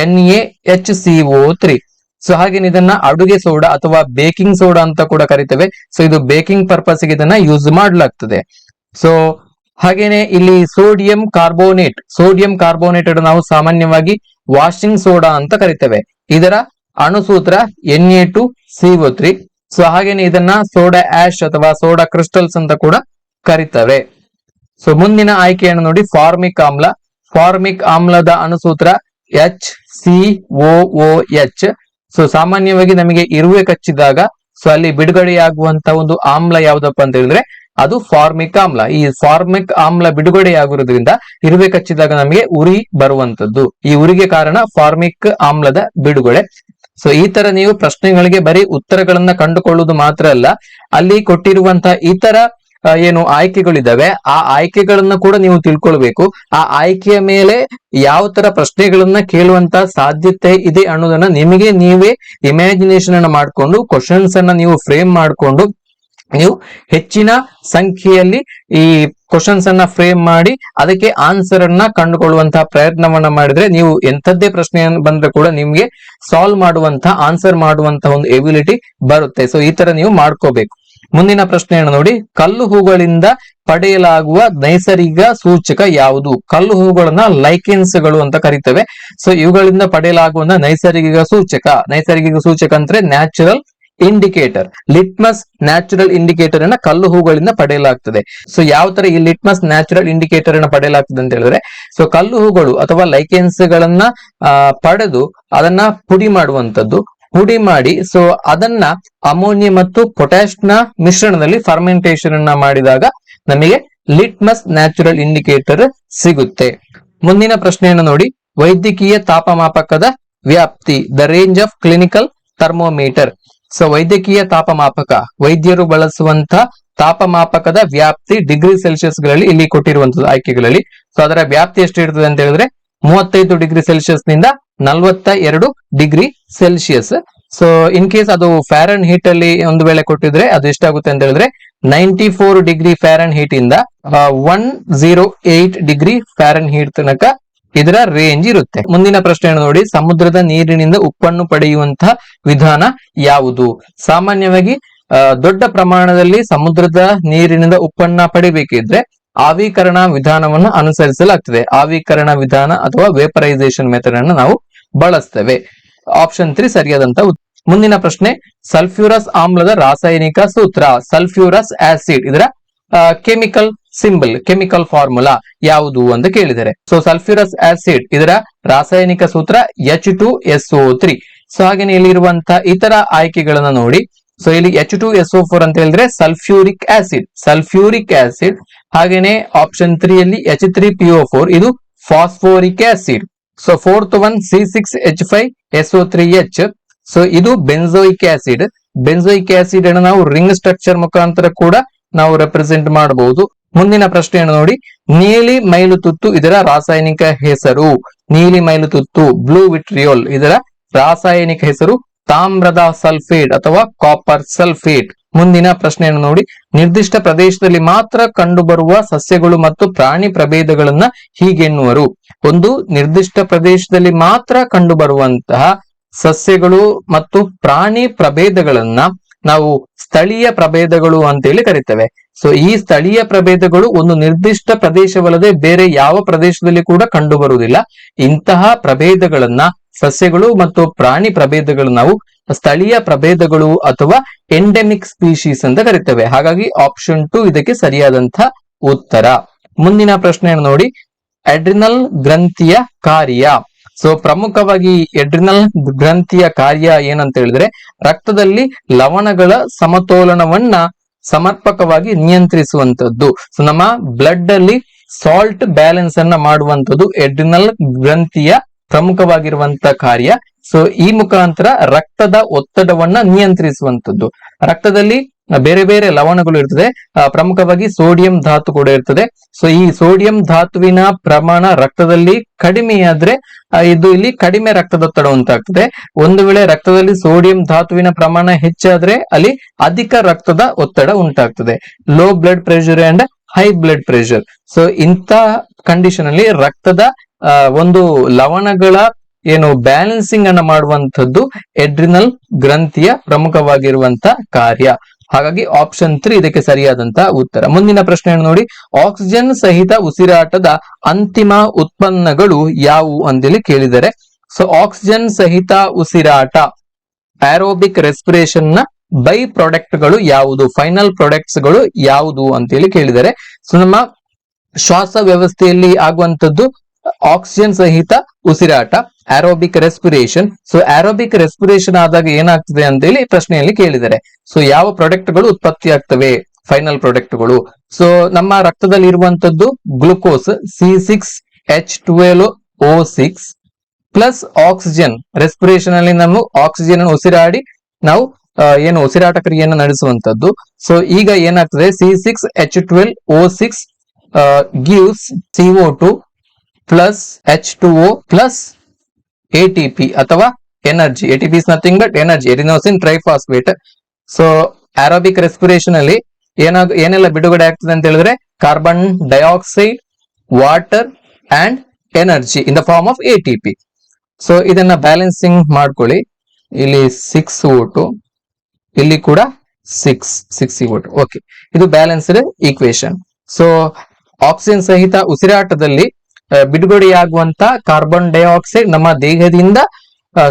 NaHCO3. ಸೊ ಹಾಗೆ ಇದನ್ನ ಅಡುಗೆ ಸೋಡಾ ಅಥವಾ ಬೇಕಿಂಗ್ ಸೋಡಾ ಅಂತ ಕೂಡ ಕರಿತೇವೆ. ಸೊ ಇದು ಬೇಕಿಂಗ್ ಪರ್ಪಸ್ ಗೆ ಇದನ್ನ ಯೂಸ್ ಮಾಡಲಾಗ್ತದೆ. ಸೊ ಹಾಗೇನೆ ಇಲ್ಲಿ ಸೋಡಿಯಂ ಕಾರ್ಬೋನೇಟ್ ಅನ್ನು ನಾವು ಸಾಮಾನ್ಯವಾಗಿ ವಾಷಿಂಗ್ ಸೋಡಾ ಅಂತ ಕರಿತೇವೆ. ಇದರ ಅಣುಸೂತ್ರ Na2CO3. ಸೊ ಹಾಗೇನೆ ಇದನ್ನ ಸೋಡಾ ಆಶ್ ಅಥವಾ ಸೋಡಾ ಕ್ರಿಸ್ಟಲ್ಸ್ ಅಂತ ಕೂಡ ಕರಿತವೆ. ಸೊ ಮುಂದಿನ ಆಯ್ಕೆಯನ್ನು ನೋಡಿ, ಫಾರ್ಮಿಕ್ ಆಮ್ಲ. ಫಾರ್ಮಿಕ್ ಆಮ್ಲದ ಅಣುಸೂತ್ರ HCOOH. ಸೊ ಸಾಮಾನ್ಯವಾಗಿ ನಮಗೆ ಇರುವೆ ಕಚ್ಚಿದಾಗ ಸೊ ಅಲ್ಲಿ ಬಿಡುಗಡೆಯಾಗುವಂತ ಒಂದು ಆಮ್ಲ ಯಾವ್ದಪ್ಪ ಅಂತ ಹೇಳಿದ್ರೆ ಅದು ಫಾರ್ಮಿಕ್ ಆಮ್ಲ. ಈ ಫಾರ್ಮಿಕ್ ಆಮ್ಲ ಬಿಡುಗಡೆಯಾಗುವುದರಿಂದ ಇರುವೆ ಕಚ್ಚಿದಾಗ ನಮಗೆ ಉರಿ ಬರುವಂತದ್ದು. ಈ ಉರಿಗೆ ಕಾರಣ ಫಾರ್ಮಿಕ್ ಆಮ್ಲದ ಬಿಡುಗಡೆ. ಸೊ ಈ ತರ ನೀವು ಪ್ರಶ್ನೆಗಳಿಗೆ ಬರೀ ಉತ್ತರಗಳನ್ನ ಕಂಡುಕೊಳ್ಳುವುದು ಮಾತ್ರ ಅಲ್ಲ, ಅಲ್ಲಿ ಕೊಟ್ಟಿರುವಂತಹ ಇತರ ಏನು ಆಯ್ಕೆಗಳಿದಾವೆ ಆ ಆಯ್ಕೆಗಳನ್ನ ಕೂಡ ನೀವು ತಿಳ್ಕೊಳ್ಬೇಕು. ಆ ಆಯ್ಕೆಯ ಮೇಲೆ ಯಾವ ತರ ಪ್ರಶ್ನೆಗಳನ್ನ ಕೇಳುವಂತ ಸಾಧ್ಯತೆ ಇದೆ ಅನ್ನೋದನ್ನ ನಿಮಗೆ ನೀವೇ ಇಮ್ಯಾಜಿನೇಷನ್ ಅನ್ನ ಮಾಡ್ಕೊಂಡು ಕ್ವಶನ್ಸ್ ಅನ್ನ ನೀವು ಫ್ರೇಮ್ ಮಾಡ್ಕೊಂಡು ನೀವು ಹೆಚ್ಚಿನ ಸಂಖ್ಯೆಯಲ್ಲಿ ಈ ಕ್ವಶನ್ಸ್ ಅನ್ನ ಫ್ರೇಮ್ ಮಾಡಿ ಅದಕ್ಕೆ ಆನ್ಸರ್ ಅನ್ನ ಕಂಡುಕೊಳ್ಳುವಂತಹ ಪ್ರಯತ್ನವನ್ನ ಮಾಡಿದ್ರೆ ನೀವು ಎಂಥದ್ದೇ ಪ್ರಶ್ನೆಯನ್ನು ಬಂದ್ರೆ ಕೂಡ ನಿಮ್ಗೆ ಸಾಲ್ವ್ ಮಾಡುವಂತಹ ಆನ್ಸರ್ ಮಾಡುವಂತಹ ಒಂದು ಎಬಿಲಿಟಿ ಬರುತ್ತೆ. ಸೊ ಈ ತರ ನೀವು ಮಾಡ್ಕೋಬೇಕು. ಮುಂದಿನ ಪ್ರಶ್ನೆಯನ್ನು ನೋಡಿ, ಕಲ್ಲು ಹೂಗಳಿಂದ ಪಡೆಯಲಾಗುವ ನೈಸರ್ಗಿಕ ಸೂಚಕ ಯಾವುದು? ಕಲ್ಲು ಹೂಗಳನ್ನ ಲೈಕೆನ್ಸ್ ಗಳು ಅಂತ ಕರಿತೇವೆ. ಸೊ ಇವುಗಳಿಂದ ಪಡೆಯಲಾಗುವ ನೈಸರ್ಗಿಕ ಸೂಚಕ ಅಂದ್ರೆ natural indicator. Litmus natural indicator ಅನ್ನ ಕಲ್ಲು ಹೂಗಳಿಂದ ಪಡೆಯಲಾಗ್ತದೆ. ಸೊ ಯಾವ ತರ ಈ ಲಿಟ್ಮಸ್ ನ್ಯಾಚುರಲ್ ಇಂಡಿಕೇಟರ್ ಅನ್ನ ಪಡೆಯಲಾಗ್ತದೆ ಅಂತ ಹೇಳಿದ್ರೆ, ಸೊ ಕಲ್ಲು ಹೂಗಳು ಅಥವಾ ಲೈಕೆನ್ಸ್ ಗಳನ್ನ ಪಡೆದು ಅದನ್ನ ಪುಡಿ ಮಾಡುವಂತದ್ದು. ಪುಡಿ ಮಾಡಿ ಸೊ ಅದನ್ನ ಅಮೋನಿಯಾ ಮತ್ತು ಪೊಟ್ಯಾಶ್ ನ ಮಿಶ್ರಣದಲ್ಲಿ ಫರ್ಮೆಂಟೇಶನ್ ಅನ್ನ ಮಾಡಿದಾಗ ನಮಗೆ ಲಿಟ್ಮಸ್ ನ್ಯಾಚುರಲ್ ಇಂಡಿಕೇಟರ್ ಸಿಗುತ್ತೆ. ಮುಂದಿನ ಪ್ರಶ್ನೆಯನ್ನು ನೋಡಿ, ವೈದ್ಯಕೀಯ ತಾಪಮಾಪಕದ ವ್ಯಾಪ್ತಿ, the range of clinical thermometer. So ವೈದ್ಯಕೀಯ ತಾಪಮಾಪಕ, ವೈದ್ಯರು ಬಳಸುವಂತ ತಾಪಮಾಪಕದ ವ್ಯಾಪ್ತಿ ಡಿಗ್ರಿ ಸೆಲ್ಸಿಯಸ್ ಗಳಲ್ಲಿ ಇಲ್ಲಿ ಕೊಟ್ಟಿರುವಂತದ್ದು ಆಯ್ಕೆಗಳಲ್ಲಿ. ಸೊ ಅದರ ವ್ಯಾಪ್ತಿ ಎಷ್ಟು ಇರ್ತದೆ ಅಂತ ಹೇಳಿದ್ರೆ 35 ಡಿಗ್ರಿ ಸೆಲ್ಸಿಯಸ್ ನಿಂದ 42 degree Celsius. So in case ಅದು ಫ್ಯಾರನ್ ಹೀಟ್ ಅಲ್ಲಿ ಒಂದು ವೇಳೆ ಕೊಟ್ಟಿದ್ರೆ ಅದು ಎಷ್ಟಾಗುತ್ತೆ ಅಂತ ಹೇಳಿದ್ರೆ 94 ಡಿಗ್ರಿ ಫ್ಯಾರನ್ ಹೀಟ್ ಇಂದ 108 ಡಿಗ್ರಿ ಫ್ಯಾರನ್ ಹೀಟ್ ತನಕ ಇದರ ರೇಂಜ್ ಇರುತ್ತೆ. ಮುಂದಿನ ಪ್ರಶ್ನೆಯನ್ನು ನೋಡಿ, ಸಮುದ್ರದ ನೀರಿನಿಂದ ಉಪ್ಪನ್ನು ಪಡೆಯುವಂತಹ ವಿಧಾನ ಯಾವುದು? ಸಾಮಾನ್ಯವಾಗಿ ದೊಡ್ಡ ಪ್ರಮಾಣದಲ್ಲಿ ಸಮುದ್ರದ ನೀರಿನಿಂದ ಉಪ್ಪನ್ನ ಪಡಿಬೇಕಿದ್ರೆ ಆವಿಕರಣ ವಿಧಾನವನ್ನು ಅನುಸರಿಸಲಾಗ್ತದೆ. ಆವಿಕರಣ ವಿಧಾನ ಅಥವಾ ವೇಪರೈಸೇಷನ್ ಮೆಥಡ್ ಅನ್ನು ನಾವು ಬಳಸ್ತೇವೆ. ಆಪ್ಷನ್ 3 ಸರಿಯಾದಂತ. ಮುಂದಿನ ಪ್ರಶ್ನೆ, ಸಲ್ಫ್ಯೂರಸ್ ಆಮ್ಲದ ರಾಸಾಯನಿಕ ಸೂತ್ರ. ಸಲ್ಫ್ಯೂರಸ್ ಆಸಿಡ್ ಇದರ ಕೆಮಿಕಲ್ ಸಿಂಬಲ್, ಕೆಮಿಕಲ್ ಫಾರ್ಮುಲಾ ಯಾವುದು ಅಂತ ಕೇಳಿದರೆ. ಸೊ ಸಲ್ಫ್ಯೂರಸ್ ಆಸಿಡ್ ಇದರ ರಾಸಾಯನಿಕ ಸೂತ್ರ H2SO3. ಸೊ ಹಾಗೇನೆ ಇಲ್ಲಿರುವಂತಹ ಇತರ ಆಯ್ಕೆಗಳನ್ನ ನೋಡಿ. ಸೊ ಇಲ್ಲಿ H2SO4 ಅಂತ ಹೇಳಿದ್ರೆ ಸಲ್ಫ್ಯೂರಿಕ್ ಆಸಿಡ್, ಸಲ್ಫ್ಯೂರಿಕ್ ಆಸಿಡ್. ಹಾಗೇನೆ ಆಪ್ಷನ್ 3 ಅಲ್ಲಿ H3PO4 ಇದು phosphoric acid. So fourth one C6H5SO3H. So ಇದು ಬೆನ್ಸೋಯಿಕ್ ಆಸಿಡ್. ಬೆನ್ಸೋಯಿಕ್ ಆಸಿಡ್ ಅನ್ನು ನಾವು ರಿಂಗ್ ಸ್ಟ್ರಕ್ಚರ್ ಮುಖಾಂತರ ಕೂಡ ನಾವು ರೆಪ್ರೆಸೆಂಟ್ ಮಾಡಬಹುದು. ಮುಂದಿನ ಪ್ರಶ್ನೆಯನ್ನು ನೋಡಿ, ನೀಲಿ ಮೈಲುತುತ್ತು ಇದರ ರಾಸಾಯನಿಕ ಹೆಸರು. ನೀಲಿ ಮೈಲುತುತ್ತು, ಬ್ಲೂ ವಿಟ್ರಿಯೋಲ್ ಇದರ ರಾಸಾಯನಿಕ ಹೆಸರು ತಾಮ್ರದ ಸಲ್ಫೇಟ್ ಅಥವಾ ಕಾಪರ್ ಸಲ್ಫೇಟ್. ಮುಂದಿನ ಪ್ರಶ್ನೆಯನ್ನು ನೋಡಿ, ನಿರ್ದಿಷ್ಟ ಪ್ರದೇಶದಲ್ಲಿ ಮಾತ್ರ ಕಂಡುಬರುವ ಸಸ್ಯಗಳು ಮತ್ತು ಪ್ರಾಣಿ ಪ್ರಭೇದಗಳನ್ನ ಹೀಗೆನ್ನುವರು. ಒಂದು ನಿರ್ದಿಷ್ಟ ಪ್ರದೇಶದಲ್ಲಿ ಮಾತ್ರ ಕಂಡುಬರುವಂತಹ ಸಸ್ಯಗಳು ಮತ್ತು ಪ್ರಾಣಿ ಪ್ರಭೇದಗಳನ್ನ ನಾವು ಸ್ಥಳೀಯ ಪ್ರಭೇದಗಳು ಅಂತೇಳಿ ಕರಿತೇವೆ. ಸೊ ಈ ಸ್ಥಳೀಯ ಪ್ರಭೇದಗಳು ಒಂದು ನಿರ್ದಿಷ್ಟ ಪ್ರದೇಶವಲ್ಲದೆ ಬೇರೆ ಯಾವ ಪ್ರದೇಶದಲ್ಲಿ ಕೂಡ ಕಂಡು ಬರುವುದಿಲ್ಲ. ಇಂತಹ ಪ್ರಭೇದಗಳನ್ನ, ಸಸ್ಯಗಳು ಮತ್ತು ಪ್ರಾಣಿ ಪ್ರಭೇದಗಳು ನಾವು ಸ್ಥಳೀಯ ಪ್ರಭೇದಗಳು ಅಥವಾ ಎಂಡೆಮಿಕ್ ಸ್ಪೀಶೀಸ್ ಅಂತ ಕರಿತೇವೆ. ಹಾಗಾಗಿ ಆಪ್ಷನ್ 2 ಇದಕ್ಕೆ ಸರಿಯಾದಂತಹ ಉತ್ತರ. ಮುಂದಿನ ಪ್ರಶ್ನೆಯನ್ನು ನೋಡಿ, ಅಡ್ರಿನಲ್ ಗ್ರಂಥಿಯ ಕಾರ್ಯ. ಸೊ ಪ್ರಮುಖವಾಗಿ ಅಡ್ರಿನಲ್ ಗ್ರಂಥಿಯ ಕಾರ್ಯ ಏನಂತ ಹೇಳಿದ್ರೆ ರಕ್ತದಲ್ಲಿ ಲವಣಗಳ ಸಮತೋಲನವನ್ನ ಸಮರ್ಪಕವಾಗಿ ನಿಯಂತ್ರಿಸುವಂತದ್ದು. ಸೊ ನಮ್ಮ ಬ್ಲಡ್ ಅಲ್ಲಿ ಸಾಲ್ಟ್ ಬ್ಯಾಲೆನ್ಸ್ ಅನ್ನ ಮಾಡುವಂತದ್ದು ಅಡ್ರಿನಲ್ ಗ್ರಂಥಿಯ ಪ್ರಮುಖವಾಗಿರುವಂತ ಕಾರ್ಯ. ಸೊ ಈ ಮುಖಾಂತರ ರಕ್ತದ ಒತ್ತಡವನ್ನ ನಿಯಂತ್ರಿಸುವಂತದ್ದು. ರಕ್ತದಲ್ಲಿ ಬೇರೆ ಬೇರೆ ಲವಣಗಳು ಇರ್ತದೆ, ಪ್ರಮುಖವಾಗಿ ಸೋಡಿಯಂ ಧಾತು ಕೂಡ ಇರ್ತದೆ. ಸೊ ಈ ಸೋಡಿಯಂ ಧಾತುವಿನ ಪ್ರಮಾಣ ರಕ್ತದಲ್ಲಿ ಕಡಿಮೆಯಾದ್ರೆ ಇದು ಇಲ್ಲಿ ಕಡಿಮೆ ರಕ್ತದೊತ್ತಡ ಉಂಟಾಗ್ತದೆ. ಒಂದು ವೇಳೆ ರಕ್ತದಲ್ಲಿ ಸೋಡಿಯಂ ಧಾತುವಿನ ಪ್ರಮಾಣ ಹೆಚ್ಚಾದ್ರೆ ಅಲ್ಲಿ ಅಧಿಕ ರಕ್ತದ ಒತ್ತಡ ಉಂಟಾಗ್ತದೆ. Low blood pressure and high blood pressure. So ಇಂಥ ಕಂಡೀಷನ್ ಅಲ್ಲಿ ರಕ್ತದ ಒಂದು ಲವಣಗಳ ಏನು ಬ್ಯಾಲೆನ್ಸಿಂಗ್ ಅನ್ನ ಮಾಡುವಂತದ್ದು ಅಡ್ರಿನಲ್ ಗ್ರಂಥಿಯ ಪ್ರಮುಖವಾಗಿರುವಂತ ಕಾರ್ಯ. ಹಾಗಾಗಿ ಆಪ್ಷನ್ 3 ಇದಕ್ಕೆ ಸರಿಯಾದಂತಹ ಉತ್ತರ. ಮುಂದಿನ ಪ್ರಶ್ನೆಯನ್ನು ನೋಡಿ, ಆಕ್ಸಿಜನ್ ಸಹಿತ ಉಸಿರಾಟದ ಅಂತಿಮ ಉತ್ಪನ್ನಗಳು ಯಾವುವು ಅಂತೇಳಿ ಕೇಳಿದರೆ. ಸೊ ಆಕ್ಸಿಜನ್ ಸಹಿತ ಉಸಿರಾಟ, ಆರೋಬಿಕ್ ರೆಸ್ಪಿರೇಷನ್ ನ ಬೈ ಪ್ರಾಡಕ್ಟ್ ಗಳು ಯಾವುದು, ಫೈನಲ್ ಪ್ರಾಡಕ್ಟ್ಸ್ ಗಳು ಯಾವುದು ಅಂತೇಳಿ ಕೇಳಿದರೆ. ಸೊ ನಮ್ಮ ಶ್ವಾಸ ವ್ಯವಸ್ಥೆಯಲ್ಲಿ ಆಗುವಂತದ್ದು ಆಕ್ಸಿಜನ್ ಸಹಿತ ಉಸಿರಾಟ, ಆರೋಬಿಕ್ ರೆಸ್ಪಿರೇಷನ್. ಸೊ ಆರೋಬಿಕ್ ರೆಸ್ಪಿರೇಷನ್ ಆದಾಗ ಏನಾಗ್ತದೆ ಅಂತೇಳಿ ಪ್ರಶ್ನೆಯಲ್ಲಿ ಕೇಳಿದರೆ. ಸೊ ಯಾವ ಪ್ರಾಡಕ್ಟ್ ಗಳು ಉತ್ಪತ್ತಿ ಆಗ್ತವೆ, ಫೈನಲ್ ಪ್ರಾಡಕ್ಟ್ಗಳು. ಸೊ ನಮ್ಮ ರಕ್ತದಲ್ಲಿ ಇರುವಂತದ್ದು glucose C6H12O6 plus oxygen. Respiration ಅಲ್ಲಿ ನಾವು ಆಕ್ಸಿಜನ್ ಉಸಿರಾಡಿ ನಾವು ಏನು ಉಸಿರಾಟ ಕ್ರಿಯೆಯನ್ನು ನಡೆಸುವಂತದ್ದು. ಸೊ ಈಗ ಏನಾಗ್ತದೆ, C6H12O6 gives CO2 plus H2O plus ATP ಅಥವಾ energy. ATP is nothing but energy, adenosine triphosphate. So aerobic respiration ಅಲ್ಲಿ ಏನೆಲ್ಲ ಬಿಡುಗಡೆ ಆಗ್ತದೆ ಅಂತ ಹೇಳಿದ್ರೆ carbon dioxide, water and energy in the form of ATP. So ಇದನ್ನ ಬ್ಯಾಲೆನ್ಸಿಂಗ್ ಮಾಡ್ಕೊಳ್ಳಿ. ಇಲ್ಲಿ 6O2, ಇಲ್ಲಿ ಕೂಡ 6CO2. ಓಕೆ, ಇದು ಬ್ಯಾಲೆನ್ಸ್ಡ್ ಈಕ್ವೇಶನ್. ಸೊ ಆಕ್ಸಿಜನ್ ಸಹಿತ ಉಸಿರಾಟದಲ್ಲಿ ಬಿಡುಗಡೆಯಾಗುವಂತ ಕಾರ್ಬನ್ ಡೈಆಕ್ಸೈಡ್ ನಮ್ಮ ದೇಹದಿಂದ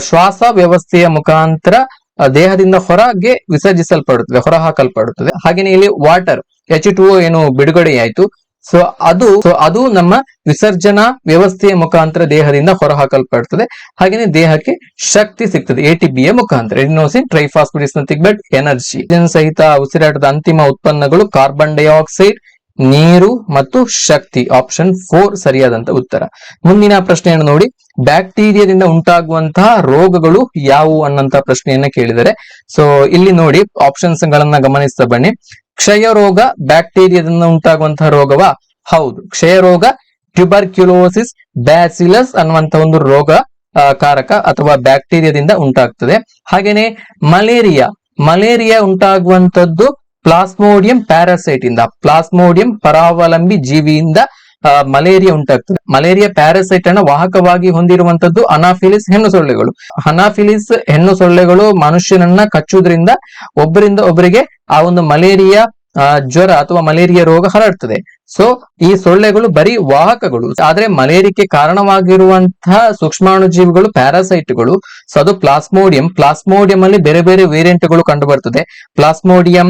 ಶ್ವಾಸ ವ್ಯವಸ್ಥೆಯ ಮುಖಾಂತರ ದೇಹದಿಂದ ಹೊರಗೆ ವಿಸರ್ಜಿಸಲ್ಪಡುತ್ತದೆ, ಹೊರ ಹಾಕಲ್ಪಡುತ್ತದೆ. ಹಾಗೇನೆ ಇಲ್ಲಿ ವಾಟರ್ H2O ಏನು ಬಿಡುಗಡೆಯಾಯಿತು, ಸೊ ಅದು ನಮ್ಮ ವಿಸರ್ಜನಾ ವ್ಯವಸ್ಥೆಯ ಮುಖಾಂತರ ದೇಹದಿಂದ ಹೊರ ಹಾಕಲ್ಪಡುತ್ತದೆ. ಹಾಗೇನೆ ದೇಹಕ್ಕೆ ಶಕ್ತಿ ಸಿಗ್ತದೆ ATP ಯ ಮುಖಾಂತರ. Adenosine triphosphate is nothing but energy. ಸಹಿತ ಉಸಿರಾಟದ ಅಂತಿಮ ಉತ್ಪನ್ನಗಳು ಕಾರ್ಬನ್ ಡೈಆಕ್ಸೈಡ್, ನೀರು ಮತ್ತು ಶಕ್ತಿ. ಆಪ್ಷನ್ 4 ಸರಿಯಾದಂತ ಉತ್ತರ. ಮುಂದಿನ ಪ್ರಶ್ನೆಯನ್ನು ನೋಡಿ, ಬ್ಯಾಕ್ಟೀರಿಯಾದಿಂದ ಉಂಟಾಗುವಂತಹ ರೋಗಗಳು ಯಾವುವು ಅನ್ನಂತ ಪ್ರಶ್ನೆಯನ್ನ ಕೇಳಿದರೆ. ಸೊ ಇಲ್ಲಿ ನೋಡಿ ಆಪ್ಷನ್ಸ್ ಗಳನ್ನ ಗಮನಿಸ್ತಾ ಬನ್ನಿ. ಕ್ಷಯ ರೋಗ ಬ್ಯಾಕ್ಟೀರಿಯಾದಿಂದ ಉಂಟಾಗುವಂತಹ ರೋಗವಾ? ಹೌದು, ಕ್ಷಯ ರೋಗ ಟ್ಯೂಬರ್ಕ್ಯುಲೋಸಿಸ್ ಬ್ಯಾಸಿಲಸ್ ಅನ್ನುವಂತ ಒಂದು ರೋಗ ಕಾರಕ ಅಥವಾ ಬ್ಯಾಕ್ಟೀರಿಯಾದಿಂದ ಉಂಟಾಗ್ತದೆ. ಹಾಗೇನೆ ಮಲೇರಿಯಾ ಉಂಟಾಗುವಂತದ್ದು ಪ್ಲಾಸ್ಮೋಡಿಯಂ ಪ್ಯಾರಾಸೈಟ್ ಇಂದ, ಪ್ಲಾಸ್ಮೋಡಿಯಂ ಪರಾವಲಂಬಿ ಜೀವಿಯಿಂದ ಮಲೇರಿಯಾ ಉಂಟಾಗ್ತದೆ. ಮಲೇರಿಯಾ ಪ್ಯಾರಾಸೈಟ್ ಅನ್ನು ವಾಹಕವಾಗಿ ಹೊಂದಿರುವಂತದ್ದು ಅನಾಫಿಲಿಸ್ ಹೆಣ್ಣು ಸೊಳ್ಳೆಗಳು. ಅನಾಫಿಲಿಸ್ ಹೆಣ್ಣು ಸೊಳ್ಳೆಗಳು ಮನುಷ್ಯನನ್ನ ಕಚ್ಚುವುದರಿಂದ ಒಬ್ಬರಿಂದ ಒಬ್ಬರಿಗೆ ಆ ಒಂದು ಮಲೇರಿಯಾ ಜ್ವರ ಅಥವಾ ಮಲೇರಿಯಾ ರೋಗ ಹರಡ್ತದೆ. ಸೊ ಈ ಸೊಳ್ಳೆಗಳು ಬರೀ ವಾಹಕಗಳು, ಆದ್ರೆ ಮಲೇರಿಯಾಕ್ಕೆ ಕಾರಣವಾಗಿರುವಂತಹ ಸೂಕ್ಷ್ಮಾಣುಜೀವಿಗಳು ಪ್ಯಾರಾಸೈಟ್ಗಳು. ಸೊ ಅದು ಪ್ಲಾಸ್ಮೋಡಿಯಂ ಅಲ್ಲಿ ಬೇರೆ ಬೇರೆ ವೇರಿಯಂಟ್ಗಳು ಕಂಡು ಬರ್ತದೆ. Plasmodium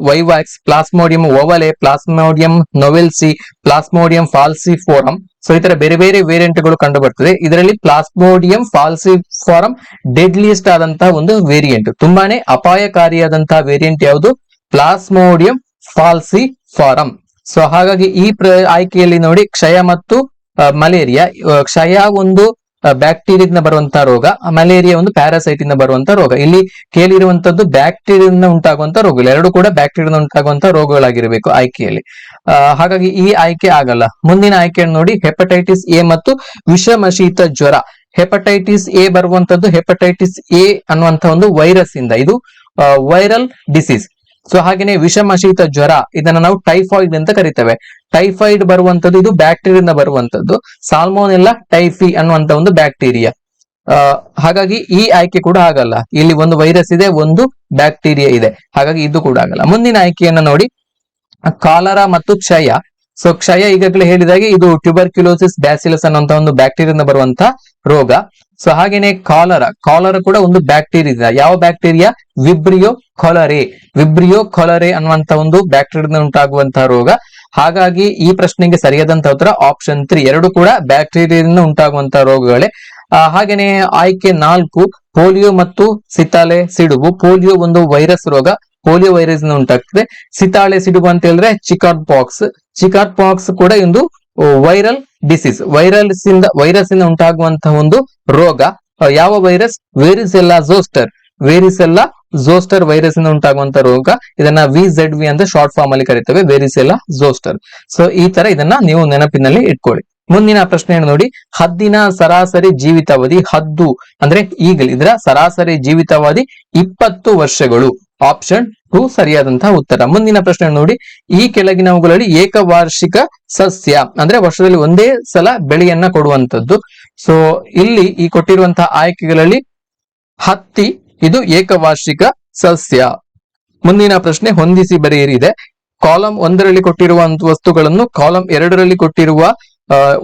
vivax, plasmodium ovale, plasmodium knowlesi, plasmodium falciparum. So ಈ ತರ ಬೇರೆ ಬೇರೆ ವೇರಿಯಂಟ್ಗಳು ಕಂಡು ಬರ್ತದೆ. ಇದರಲ್ಲಿ ಪ್ಲಾಸ್ಮೋಡಿಯಂ ಫಾಲ್ಸಿಫೋರಂ ಡೆಡ್ಲಿಯೆಸ್ಟ್ ಆದಂತಹ ಒಂದು ವೇರಿಯಂಟ್, ತುಂಬಾನೇ ಅಪಾಯಕಾರಿಯಾದಂತಹ ವೇರಿಯಂಟ್ ಯಾವುದು? ಪ್ಲಾಸ್ಮೋಡಿಯಂ ಫಾಲ್ಸಿಫಾರಂ. ಸೊ ಹಾಗಾಗಿ ಈ ಆಯ್ಕೆಯಲ್ಲಿ ನೋಡಿ ಕ್ಷಯ ಮತ್ತು ಮಲೇರಿಯಾ. ಕ್ಷಯ ಒಂದು ಬ್ಯಾಕ್ಟೀರಿಯಾದಿಂದ ಬರುವಂತಹ ರೋಗ, ಮಲೇರಿಯಾ ಒಂದು ಪ್ಯಾರಾಸೈಟ್ ಇಂದ ಬರುವಂತಹ ರೋಗ. ಇಲ್ಲಿ ಕೇಳಿರುವಂತದ್ದು ಬ್ಯಾಕ್ಟೀರಿಯಾದಿಂದ ಉಂಟಾಗುವಂತಹ ರೋಗಗಳು, ಎರಡು ಕೂಡ ಬ್ಯಾಕ್ಟೀರಿಯಾದಿಂದ ಉಂಟಾಗುವಂತಹ ರೋಗಗಳಾಗಿರಬೇಕು ಆಯ್ಕೆಯಲ್ಲಿ. ಹಾಗಾಗಿ ಈ ಆಯ್ಕೆ ಆಗಲ್ಲ. ಮುಂದಿನ ಆಯ್ಕೆಯನ್ನು ನೋಡಿ, ಹೆಪಟೈಟಿಸ್ ಎ ಮತ್ತು ವಿಷಮಶೀತ ಜ್ವರ. ಹೆಪಟೈಟಿಸ್ ಎ ಬರುವಂತದ್ದು ಹೆಪಟೈಟಿಸ್ ಎ ಅನ್ನುವಂತ ಒಂದು ವೈರಸ್ ಇಂದ, ಇದು ವೈರಲ್ ಡಿಸೀಸ್. ಸೊ ಹಾಗೇನೆ ವಿಷಮಶೀತ ಜ್ವರ, ಇದನ್ನ ನಾವು ಟೈಫಾಯ್ಡ್ ಅಂತ ಕರಿತೇವೆ. ಟೈಫಾಯ್ಡ್ ಬರುವಂತದ್ದು ಇದು ಬ್ಯಾಕ್ಟೀರಿಯಾದಿಂದ ಬರುವಂತದ್ದು, ಸಾಲ್ಮೋನೆಲ್ಲಾ ಟೈಫಿ ಅನ್ನುವಂತ ಒಂದು ಬ್ಯಾಕ್ಟೀರಿಯಾ. ಹಾಗಾಗಿ ಈ ಆಯ್ಕೆ ಕೂಡ ಆಗಲ್ಲ. ಇಲ್ಲಿ ಒಂದು ವೈರಸ್ ಇದೆ, ಒಂದು ಬ್ಯಾಕ್ಟೀರಿಯಾ ಇದೆ, ಹಾಗಾಗಿ ಇದು ಕೂಡ ಆಗಲ್ಲ. ಮುಂದಿನ ಆಯ್ಕೆಯನ್ನ ನೋಡಿ, ಕಾಲರಾ ಮತ್ತು ಕ್ಷಯ. ಸೊ ಕ್ಷಯ ಈಗಾಗಲೇ ಹೇಳಿದಾಗೆ ಇದು ಟ್ಯೂಬರ್ಕ್ಯುಲೋಸಿಸ್ ಬ್ಯಾಸಿಲಸ್ ಅನ್ನುವಂತ ಒಂದು ಬ್ಯಾಕ್ಟೀರಿಯಾದಿಂದ ಬರುವಂತ ರೋಗ. ಸೊ ಹಾಗೇನೆ ಕಾಲರಾ ಕೂಡ ಒಂದು ಬ್ಯಾಕ್ಟೀರಿಯಾ. ಯಾವ ಬ್ಯಾಕ್ಟೀರಿಯಾ? ವಿಬ್ರಿಯೋ ಕೊಲರೆ ಅನ್ನುವಂತ ಒಂದು ಬ್ಯಾಕ್ಟೀರಿಯಾದಿಂದ ಉಂಟಾಗುವಂತಹ ರೋಗ. ಹಾಗಾಗಿ ಈ ಪ್ರಶ್ನೆಗೆ ಸರಿಯಾದಂತಹ ಉತ್ತರ ಆಪ್ಷನ್ 3, ಎರಡು ಕೂಡ ಬ್ಯಾಕ್ಟೀರಿಯಾದಿಂದ ಉಂಟಾಗುವಂತಹ ರೋಗಗಳೇ. ಹಾಗೇನೆ ಆಯ್ಕೆ 4, ಪೋಲಿಯೋ ಮತ್ತು ಸಿತಾಲೆ ಸಿಡುಬು. ಪೋಲಿಯೋ ಒಂದು ವೈರಸ್ ರೋಗ, ಪೋಲಿಯೋ ವೈರಸ್ ಉಂಟಾಗ್ತದೆ. ಸಿತಾಳೆ ಸಿಡುಬು ಅಂತ ಹೇಳಿದ್ರೆ ಚಿಕನ್ ಪಾಕ್ಸ್ ಕೂಡ ಒಂದು ವೈರಲ್ ಡಿಸೀಸ್, ವೈರಸ್ ಇಂದ ಉಂಟಾಗುವಂತಹ ಒಂದು ರೋಗ. ಯಾವ ವೈರಸ್? ವೇರಿಸೆಲ್ಲಾ ಝೋಸ್ಟರ್ ವೈರಸ್ ಇಂದ ಉಂಟಾಗುವಂತ ರೋಗ. ಇದನ್ನ VZV ಅಂತ ಶಾರ್ಟ್ ಫಾರ್ಮ್ ಅಲ್ಲಿ ಕರೀತೇವೆ, ವೇರಿಸೆಲ್ಲಾ ಝೋಸ್ಟರ್. ಸೊ ಈ ತರ ಇದನ್ನ ನೀವು ನೆನಪಿನಲ್ಲಿ ಇಟ್ಕೊಳ್ಳಿ. ಮುಂದಿನ ಪ್ರಶ್ನೆಯನ್ನು ನೋಡಿ, ಹದ್ದಿನ ಸರಾಸರಿ ಜೀವಿತಾವಧಿ. ಹದ್ದು ಅಂದ್ರೆ ಈಗಲ್, ಇದರ ಸರಾಸರಿ ಜೀವಿತಾವಧಿ 20 ವರ್ಷಗಳು. ಆಪ್ಷನ್ 2 ಸರಿಯಾದಂತಹ ಉತ್ತರ. ಮುಂದಿನ ಪ್ರಶ್ನೆ ನೋಡಿ, ಈ ಕೆಳಗಿನವುಗಳಲ್ಲಿ ಏಕವಾರ್ಷಿಕ ಸಸ್ಯ ಅಂದ್ರೆ ವರ್ಷದಲ್ಲಿ ಒಂದೇ ಸಲ ಬೆಳೆಯನ್ನ ಕೊಡುವಂತದ್ದು. ಸೊ ಇಲ್ಲಿ ಈ ಕೊಟ್ಟಿರುವಂತಹ ಆಯ್ಕೆಗಳಲ್ಲಿ ಹತ್ತಿ ಇದು ಏಕವಾರ್ಷಿಕ ಸಸ್ಯ. ಮುಂದಿನ ಪ್ರಶ್ನೆ ಹೊಂದಿಸಿ ಬರೆಯಿರಿ ಇದೆ. ಕಾಲಂ 1ರಲ್ಲಿ ಕೊಟ್ಟಿರುವಂತಹ ವಸ್ತುಗಳನ್ನು ಕಾಲಂ 2ರಲ್ಲಿ ಕೊಟ್ಟಿರುವ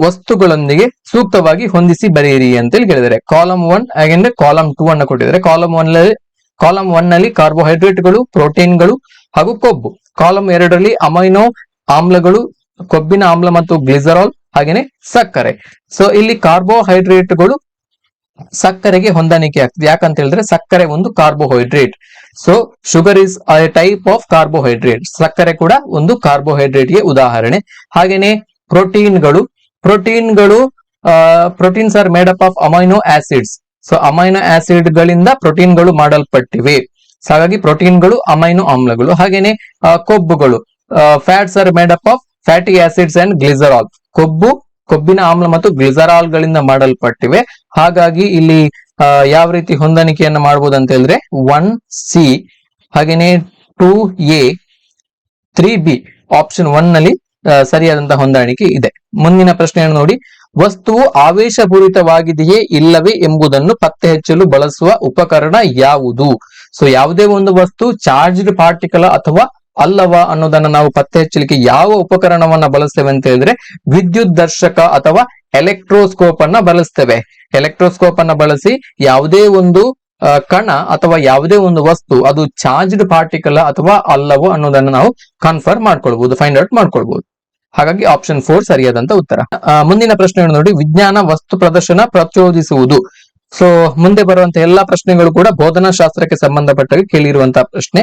ವಸ್ತುಗಳೊಂದಿಗೆ ಸೂಕ್ತವಾಗಿ ಹೊಂದಿಸಿ ಬರೆಯಿರಿ ಅಂತ ಹೇಳಿ ಕೇಳಿದರೆ, ಕಾಲಂ 1 ಹಾಗೆ ಕಾಲಂ 2 ಅನ್ನು ಕೊಟ್ಟಿದ್ದಾರೆ. ಕಾಲಂ 1 ನಲ್ಲಿ ಕಾರ್ಬೋಹೈಡ್ರೇಟ್ಗಳು, ಪ್ರೋಟೀನ್ಗಳು ಹಾಗೂ ಕೊಬ್ಬು. ಕಾಲಂ 2ರಲ್ಲಿ ಅಮೈನೋ ಆಮ್ಲಗಳು, ಕೊಬ್ಬಿನ ಆಮ್ಲ ಮತ್ತು ಗ್ಲಿಸರಾಲ್ ಹಾಗೇನೆ ಸಕ್ಕರೆ. ಸೊ ಇಲ್ಲಿ ಕಾರ್ಬೋಹೈಡ್ರೇಟ್ಗಳು ಸಕ್ಕರೆಗೆ ಹೊಂದಾಣಿಕೆ ಆಗ್ತದೆ. ಯಾಕಂತ ಹೇಳಿದ್ರೆ ಸಕ್ಕರೆ ಒಂದು carbohydrate. So sugar is a type of carbohydrate. ಸಕ್ಕರೆ ಕೂಡ ಒಂದು ಕಾರ್ಬೋಹೈಡ್ರೇಟ್ ಗೆ ಉದಾಹರಣೆ. ಹಾಗೇನೆ proteins are made up of amino acids. So amino acid ಗಳಿಂದ ಪ್ರೋಟೀನ್ಗಳು ಮಾಡಲ್ಪಟ್ಟಿವೆ. ಹಾಗಾಗಿ ಪ್ರೋಟೀನ್ಗಳು ಅಮೈನೋ ಆಮ್ಲಗಳು. ಹಾಗೇನೆ ಕೊಬ್ಬುಗಳು, fats are made up of fatty acids and glycerol. ಕೊಬ್ಬಿನ ಆಮ್ಲ ಮತ್ತು ಗ್ಲಿಸರಾಲ್ ಗಳಿಂದ ಮಾಡಲ್ಪಟ್ಟಿವೆ. ಹಾಗಾಗಿ ಇಲ್ಲಿ ಯಾವ ರೀತಿ ಹೊಂದಾಣಿಕೆಯನ್ನ ಮಾಡಬಹುದು ಅಂತ ಹೇಳಿದ್ರೆ 1C ಹಾಗೇನೆ 2A 3B ಆಪ್ಷನ್ 1 ನಲ್ಲಿ ಸರಿಯಾದಂತಹ ಹೊಂದಾಣಿಕೆ ಇದೆ. ಮುಂದಿನ ಪ್ರಶ್ನೆಯನ್ನು ನೋಡಿ, ವಸ್ತುವು ಆವೇಶಪೂರಿತವಾಗಿದೆಯೇ ಇಲ್ಲವೇ ಎಂಬುದನ್ನು ಪತ್ತೆ ಹಚ್ಚಲು ಬಳಸುವ ಉಪಕರಣ ಯಾವುದು? ಸೊ ಯಾವುದೇ ಒಂದು ವಸ್ತು ಚಾರ್ಜ್ಡ್ ಪಾರ್ಟಿಕಲ್ ಅಥವಾ ಅಲ್ಲವಾ ಅನ್ನೋದನ್ನ ನಾವು ಪತ್ತೆ ಹಚ್ಚಲಿಕ್ಕೆ ಯಾವ ಉಪಕರಣವನ್ನ ಬಳಸ್ತೇವೆ ಅಂತ ಹೇಳಿದ್ರೆ ವಿದ್ಯುತ್ ದರ್ಶಕ ಅಥವಾ ಎಲೆಕ್ಟ್ರೋಸ್ಕೋಪ್ ಅನ್ನ ಬಳಸ್ತೇವೆ. ಎಲೆಕ್ಟ್ರೋಸ್ಕೋಪ್ ಅನ್ನ ಬಳಸಿ ಯಾವುದೇ ಒಂದು ಕಣ ಅಥವಾ ಯಾವುದೇ ಒಂದು ವಸ್ತು ಅದು ಚಾರ್ಜ್ಡ್ ಪಾರ್ಟಿಕಲ್ ಅಥವಾ ಅಲ್ಲವೋ ಅನ್ನೋದನ್ನ ನಾವು ಕನ್ಫರ್ಮ್ ಮಾಡ್ಕೊಳ್ಬಹುದು, ಫೈಂಡ್ ಔಟ್ ಮಾಡ್ಕೊಳ್ಬಹುದು. ಹಾಗಾಗಿ ಆಪ್ಷನ್ 4 ಸರಿಯಾದಂತ ಉತ್ತರ. ಮುಂದಿನ ಪ್ರಶ್ನೆಯನ್ನು ನೋಡಿ, ವಿಜ್ಞಾನ ವಸ್ತು ಪ್ರದರ್ಶನ ಪ್ರಚೋದಿಸುವುದು. ಸೊ ಮುಂದೆ ಬರುವಂತಹ ಎಲ್ಲಾ ಪ್ರಶ್ನೆಗಳು ಕೂಡ ಬೋಧನಾ ಶಾಸ್ತ್ರಕ್ಕೆ ಸಂಬಂಧಪಟ್ಟಾಗೆ ಕೇಳಿರುವಂತಹ ಪ್ರಶ್ನೆ,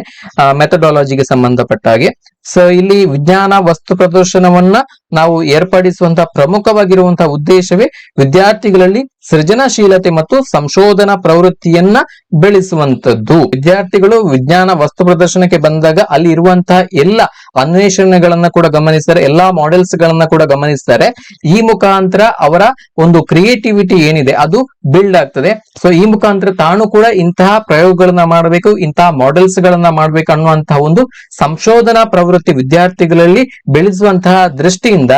ಮೆಥಡಾಲಜಿಗೆ ಸಂಬಂಧಪಟ್ಟ ಹಾಗೆ. ಸೊ ಇಲ್ಲಿ ವಿಜ್ಞಾನ ವಸ್ತು ಪ್ರದರ್ಶನವನ್ನ ನಾವು ಏರ್ಪಡಿಸುವಂತಹ ಪ್ರಮುಖವಾಗಿರುವಂತಹ ಉದ್ದೇಶವೇ ವಿದ್ಯಾರ್ಥಿಗಳಲ್ಲಿ ಸೃಜನಶೀಲತೆ ಮತ್ತು ಸಂಶೋಧನಾ ಪ್ರವೃತ್ತಿಯನ್ನ ಬೆಳೆಸುವಂತದ್ದು. ವಿದ್ಯಾರ್ಥಿಗಳು ವಿಜ್ಞಾನ ವಸ್ತು ಪ್ರದರ್ಶನಕ್ಕೆ ಬಂದಾಗ ಅಲ್ಲಿ ಇರುವಂತಹ ಎಲ್ಲ ಅನ್ವೇಷಣೆಗಳನ್ನ ಕೂಡ ಗಮನಿಸ್ತಾರೆ, ಎಲ್ಲಾ ಮಾಡೆಲ್ಸ್ ಗಳನ್ನ ಕೂಡ ಗಮನಿಸ್ತಾರೆ. ಈ ಮುಖಾಂತರ ಅವರ ಒಂದು ಕ್ರಿಯೇಟಿವಿಟಿ ಏನಿದೆ ಅದು ಬಿಲ್ಡ್ ಆಗ್ತದೆ. ಸೊ ಈ ಮುಖಾಂತರ ತಾನು ಕೂಡ ಇಂತಹ ಪ್ರಯೋಗಗಳನ್ನ ಮಾಡಬೇಕು, ಇಂತಹ ಮಾಡೆಲ್ಸ್ ಗಳನ್ನ ಮಾಡ್ಬೇಕು ಅನ್ನುವಂತಹ ಒಂದು ಸಂಶೋಧನಾ ಪ್ರವೃತ್ತಿ ವಿದ್ಯಾರ್ಥಿಗಳಲ್ಲಿ ಬೆಳೆಸುವಂತಹ ದೃಷ್ಟಿಯಿಂದ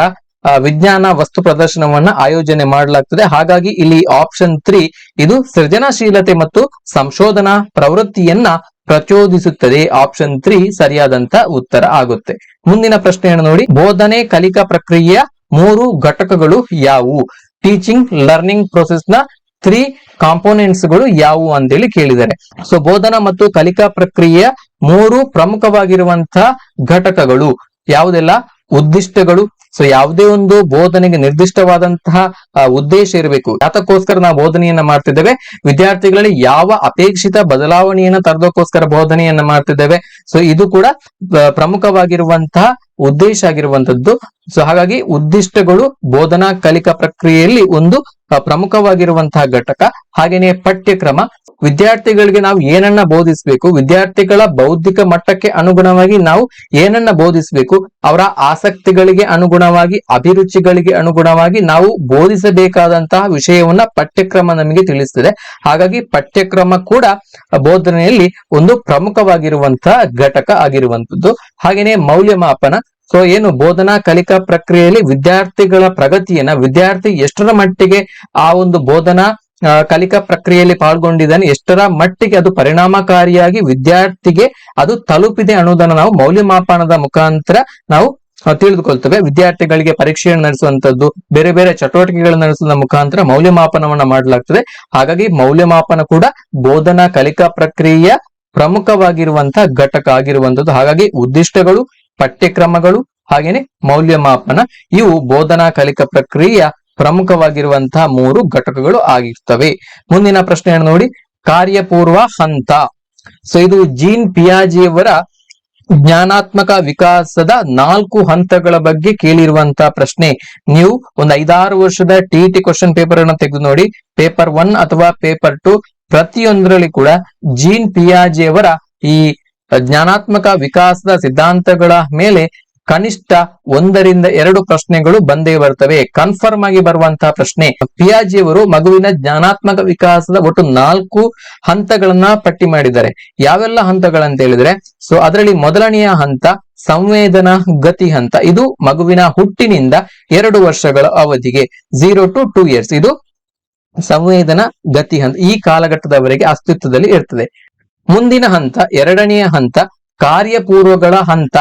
ವಿಜ್ಞಾನ ವಸ್ತು ಪ್ರದರ್ಶನವನ್ನ ಆಯೋಜನೆ ಮಾಡಲಾಗ್ತದೆ. ಹಾಗಾಗಿ ಇಲ್ಲಿ ಆಪ್ಷನ್ 3 ಇದು ಸೃಜನಶೀಲತೆ ಮತ್ತು ಸಂಶೋಧನಾ ಪ್ರವೃತ್ತಿಯನ್ನ ಪ್ರಚೋದಿಸುತ್ತದೆ. ಆಪ್ಷನ್ 3 ಸರಿಯಾದಂತ ಉತ್ತರ ಆಗುತ್ತೆ. ಮುಂದಿನ ಪ್ರಶ್ನೆಯನ್ನು ನೋಡಿ, ಬೋಧನೆ ಕಲಿಕಾ ಪ್ರಕ್ರಿಯೆಯ 3 ಘಟಕಗಳು ಯಾವುವು? ಟೀಚಿಂಗ್ ಲರ್ನಿಂಗ್ ಪ್ರೊಸೆಸ್ ನ 3 ಕಾಂಪೋನೆಂಟ್ಸ್ ಗಳು ಯಾವುವು ಅಂತೇಳಿ ಕೇಳಿದ್ದಾರೆ. ಸೊ ಬೋಧನಾ ಮತ್ತು ಕಲಿಕಾ ಪ್ರಕ್ರಿಯೆಯ 3 ಪ್ರಮುಖವಾಗಿರುವಂತಹ ಘಟಕಗಳು ಯಾವುದೆಲ್ಲ? ಉದ್ದಿಷ್ಟಗಳು. ಸೊ ಯಾವುದೇ ಒಂದು ಬೋಧನೆಗೆ ನಿರ್ದಿಷ್ಟವಾದಂತಹ ಉದ್ದೇಶ ಇರಬೇಕು. ಯಾತಕ್ಕೋಸ್ಕರ ನಾವು ಬೋಧನೆಯನ್ನ ಮಾಡ್ತಿದ್ದೇವೆ? ವಿದ್ಯಾರ್ಥಿಗಳಲ್ಲಿ ಯಾವ ಅಪೇಕ್ಷಿತ ಬದಲಾವಣೆಯನ್ನ ತರೋದಕ್ಕೋಸ್ಕರ ಬೋಧನೆಯನ್ನ ಮಾಡ್ತಿದ್ದೇವೆ. ಸೊ ಇದು ಕೂಡ ಪ್ರಮುಖವಾಗಿರುವಂತಹ ಉದ್ದೇಶ ಆಗಿರುವಂತದ್ದು. ಸೊ ಹಾಗಾಗಿ ಉದ್ದಿಷ್ಟಗಳು ಬೋಧನಾ ಕಲಿಕಾ ಪ್ರಕ್ರಿಯೆಯಲ್ಲಿ ಒಂದು ಪ್ರಮುಖವಾಗಿರುವಂತಹ ಘಟಕ. ಹಾಗೇನೆ ಪಠ್ಯಕ್ರಮ, ವಿದ್ಯಾರ್ಥಿಗಳಿಗೆ ನಾವು ಏನನ್ನ ಬೋಧಿಸಬೇಕು, ವಿದ್ಯಾರ್ಥಿಗಳ ಬೌದ್ಧಿಕ ಮಟ್ಟಕ್ಕೆ ಅನುಗುಣವಾಗಿ ನಾವು ಏನನ್ನ ಬೋಧಿಸಬೇಕು, ಅವರ ಆಸಕ್ತಿಗಳಿಗೆ ಅನುಗುಣವಾಗಿ, ಅಭಿರುಚಿಗಳಿಗೆ ಅನುಗುಣವಾಗಿ ನಾವು ಬೋಧಿಸಬೇಕಾದಂತಹ ವಿಷಯವನ್ನ ಪಠ್ಯಕ್ರಮ ನಮಗೆ ತಿಳಿಸ್ತದೆ. ಹಾಗಾಗಿ ಪಠ್ಯಕ್ರಮ ಕೂಡ ಬೋಧನೆಯಲ್ಲಿ ಒಂದು ಪ್ರಮುಖವಾಗಿರುವಂತಹ ಘಟಕ ಆಗಿರುವಂತದ್ದು. ಹಾಗೇನೆ ಮೌಲ್ಯಮಾಪನ. ಸೊ ಏನು ಬೋಧನಾ ಕಲಿಕಾ ಪ್ರಕ್ರಿಯೆಯಲ್ಲಿ ವಿದ್ಯಾರ್ಥಿಗಳ ಪ್ರಗತಿಯನ್ನ, ವಿದ್ಯಾರ್ಥಿ ಎಷ್ಟರ ಮಟ್ಟಿಗೆ ಆ ಒಂದು ಬೋಧನಾ ಕಲಿಕಾ ಪ್ರಕ್ರಿಯೆಯಲ್ಲಿ ಪಾಲ್ಗೊಂಡಿದ್ದಾನೆ, ಎಷ್ಟರ ಮಟ್ಟಿಗೆ ಅದು ಪರಿಣಾಮಕಾರಿಯಾಗಿ ವಿದ್ಯಾರ್ಥಿಗೆ ಅದು ತಲುಪಿದೆ ಅನ್ನೋದನ್ನ ನಾವು ಮೌಲ್ಯಮಾಪನದ ಮುಖಾಂತರ ನಾವು ತಿಳಿದುಕೊಳ್ತೇವೆ. ವಿದ್ಯಾರ್ಥಿಗಳಿಗೆ ಪರೀಕ್ಷೆಯನ್ನು ನಡೆಸುವಂತದ್ದು, ಬೇರೆ ಬೇರೆ ಚಟುವಟಿಕೆಗಳನ್ನು ನಡೆಸುವ ಮುಖಾಂತರ ಮೌಲ್ಯಮಾಪನವನ್ನ ಮಾಡಲಾಗ್ತದೆ. ಹಾಗಾಗಿ ಮೌಲ್ಯಮಾಪನ ಕೂಡ ಬೋಧನಾ ಕಲಿಕಾ ಪ್ರಕ್ರಿಯೆಯ ಪ್ರಮುಖವಾಗಿರುವಂತಹ ಘಟಕ ಆಗಿರುವಂತದ್ದು. ಹಾಗಾಗಿ ಉದ್ದಿಷ್ಟಗಳು, ಪಠ್ಯಕ್ರಮಗಳು ಹಾಗೇನೆ ಮೌಲ್ಯಮಾಪನ ಇವು ಬೋಧನಾ ಕಲಿಕಾ ಪ್ರಕ್ರಿಯೆಯ ಪ್ರಮುಖವಾಗಿರುವಂತಹ 3 ಘಟಕಗಳು ಆಗಿರ್ತವೆ. ಮುಂದಿನ ಪ್ರಶ್ನೆಯನ್ನು ನೋಡಿ, ಕಾರ್ಯಪೂರ್ವ ಹಂತ. ಸೊ ಇದು ಜೀನ್ ಪಿಯಾಜೆಯವರ ಜ್ಞಾನಾತ್ಮಕ ವಿಕಾಸದ 4 ಹಂತಗಳ ಬಗ್ಗೆ ಕೇಳಿರುವಂತಹ ಪ್ರಶ್ನೆ. ನೀವು ಒಂದು 5-6 ವರ್ಷದ ಟಿಇಟಿ ಕ್ವಶನ್ ಪೇಪರ್ ಅನ್ನು ತೆಗೆದು ನೋಡಿ, ಪೇಪರ್ 1 ಅಥವಾ ಪೇಪರ್ 2 ಪ್ರತಿಯೊಂದರಲ್ಲಿ ಕೂಡ ಜೀನ್ ಪಿಯಾಜೆಯವರ ಈ ಜ್ಞಾನಾತ್ಮಕ ವಿಕಾಸದ ಸಿದ್ಧಾಂತಗಳ ಮೇಲೆ ಕನಿಷ್ಠ 1-2 ಪ್ರಶ್ನೆಗಳು ಬಂದೇ ಬರ್ತವೆ. ಕನ್ಫರ್ಮ್ ಆಗಿ ಬರುವಂತಹ ಪ್ರಶ್ನೆ. ಪಿಯಾಜೆಯವರು ಮಗುವಿನ ಜ್ಞಾನಾತ್ಮಕ ವಿಕಾಸದ ಒಟ್ಟು 4 ಹಂತಗಳನ್ನ ಪಟ್ಟಿ ಮಾಡಿದ್ದಾರೆ. ಯಾವೆಲ್ಲ ಹಂತಗಳಂತ ಹೇಳಿದ್ರೆ, ಸೊ ಅದರಲ್ಲಿ ಮೊದಲನೆಯ ಹಂತ ಸಂವೇದನಾ ಗತಿ ಹಂತ. ಇದು ಮಗುವಿನ ಹುಟ್ಟಿನಿಂದ 2 ವರ್ಷಗಳ ಅವಧಿಗೆ 0 to 2 years ಇದು ಸಂವೇದನಾ ಗತಿ ಹಂತ. ಈ ಕಾಲಘಟ್ಟದವರೆಗೆ ಅಸ್ತಿತ್ವದಲ್ಲಿ ಇರ್ತದೆ. ಮುಂದಿನ ಹಂತ, ಎರಡನೆಯ ಹಂತ ಕಾರ್ಯಪೂರ್ವಗಳ ಹಂತ,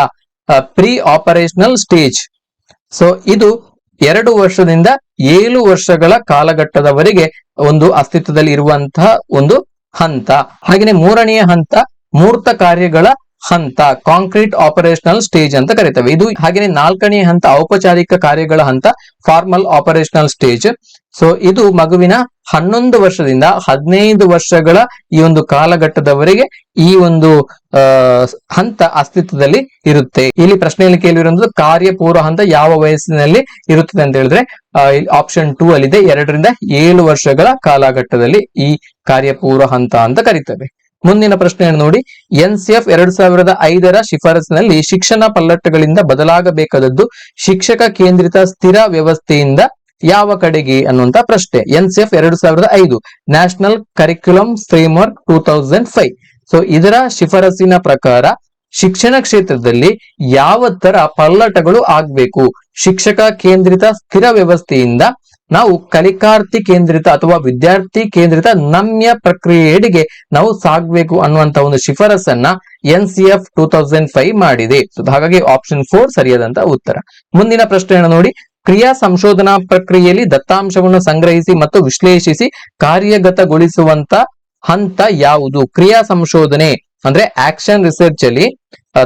ಪ್ರೀ ಆಪರೇಷನಲ್ ಸ್ಟೇಜ್. ಸೊ ಇದು 2 ವರ್ಷದಿಂದ 7 ವರ್ಷಗಳ ಕಾಲಘಟ್ಟದವರೆಗೆ ಒಂದು ಅಸ್ತಿತ್ವದಲ್ಲಿ ಇರುವಂತಹ ಒಂದು ಹಂತ. ಹಾಗೆಯೇ ಮೂರನೆಯ ಹಂತ ಮೂರ್ತ ಕಾರ್ಯಗಳ ಹಂತ, ಕಾಂಕ್ರೀಟ್ ಆಪರೇಷನಲ್ ಸ್ಟೇಜ್ ಅಂತ ಕರೀತೇವೆ ಇದು. ಹಾಗೆಯೇ 4ನೇ ಹಂತ ಔಪಚಾರಿಕ ಕಾರ್ಯಗಳ ಹಂತ, ಫಾರ್ಮಲ್ ಆಪರೇಷನಲ್ ಸ್ಟೇಜ್. ಸೊ ಇದು ಮಗುವಿನ 11 ವರ್ಷದಿಂದ 15 ವರ್ಷಗಳ ಈ ಒಂದು ಕಾಲಘಟ್ಟದವರೆಗೆ ಈ ಒಂದು ಹಂತ ಅಸ್ತಿತ್ವದಲ್ಲಿ ಇರುತ್ತೆ. ಇಲ್ಲಿ ಪ್ರಶ್ನೆಯಲ್ಲಿ ಕೇಳಿರುವುದು ಕಾರ್ಯಪೂರ್ವ ಹಂತ ಯಾವ ವಯಸ್ಸಿನಲ್ಲಿ ಇರುತ್ತದೆ ಅಂತ ಹೇಳಿದ್ರೆ ಆಪ್ಷನ್ 2 ಅಲ್ಲಿದೆ. 2ರಿಂದ 7 ವರ್ಷಗಳ ಕಾಲಘಟ್ಟದಲ್ಲಿ ಈ ಕಾರ್ಯಪೂರ್ವ ಹಂತ ಅಂತ ಕರೀತೇವೆ. ಮುಂದಿನ ಪ್ರಶ್ನೆಯನ್ನು ನೋಡಿ, NCF 2005ರ ಶಿಫಾರಸಿನಲ್ಲಿ ಶಿಕ್ಷಣ ಪಲ್ಲಟಗಳಿಂದ ಬದಲಾಗಬೇಕಾದದ್ದು ಶಿಕ್ಷಕ ಕೇಂದ್ರಿತ ಸ್ಥಿರ ವ್ಯವಸ್ಥೆಯಿಂದ ಯಾವ ಕಡೆಗೆ ಅನ್ನುವಂತ ಪ್ರಶ್ನೆ. NCF 2005 national curriculum framework 2005. So ಇದರ ಶಿಫಾರಸಿನ ಪ್ರಕಾರ ಶಿಕ್ಷಣ ಕ್ಷೇತ್ರದಲ್ಲಿ ಯಾವ ತರ ಪಲ್ಲಟಗಳು ಆಗ್ಬೇಕು, ಶಿಕ್ಷಕ ಕೇಂದ್ರಿತ ಸ್ಥಿರ ವ್ಯವಸ್ಥೆಯಿಂದ ನಾವು ಕಲಿಕಾರ್ಥಿ ಕೇಂದ್ರಿತ ಅಥವಾ ವಿದ್ಯಾರ್ಥಿ ಕೇಂದ್ರಿತ ನಮ್ಯ ಪ್ರಕ್ರಿಯೆಯೆಡೆಗೆ ನಾವು ಸಾಗಬೇಕು ಅನ್ನುವಂತ ಒಂದು ಶಿಫಾರಸನ್ನ NCF 2005 ಮಾಡಿದೆ. ಹಾಗಾಗಿ ಆಪ್ಷನ್ 4 ಸರಿಯಾದಂತ ಉತ್ತರ. ಮುಂದಿನ ಪ್ರಶ್ನೆಯನ್ನು ನೋಡಿ, ಕ್ರಿಯಾ ಸಂಶೋಧನಾ ಪ್ರಕ್ರಿಯೆಯಲ್ಲಿ ದತ್ತಾಂಶವನ್ನು ಸಂಗ್ರಹಿಸಿ ಮತ್ತು ವಿಶ್ಲೇಷಿಸಿ ಕಾರ್ಯಗತಗೊಳಿಸುವಂತ ಹಂತ ಯಾವುದು? ಕ್ರಿಯಾ ಸಂಶೋಧನೆ ಅಂದ್ರೆ ಆಕ್ಷನ್ ರಿಸರ್ಚ್ ಅಲ್ಲಿ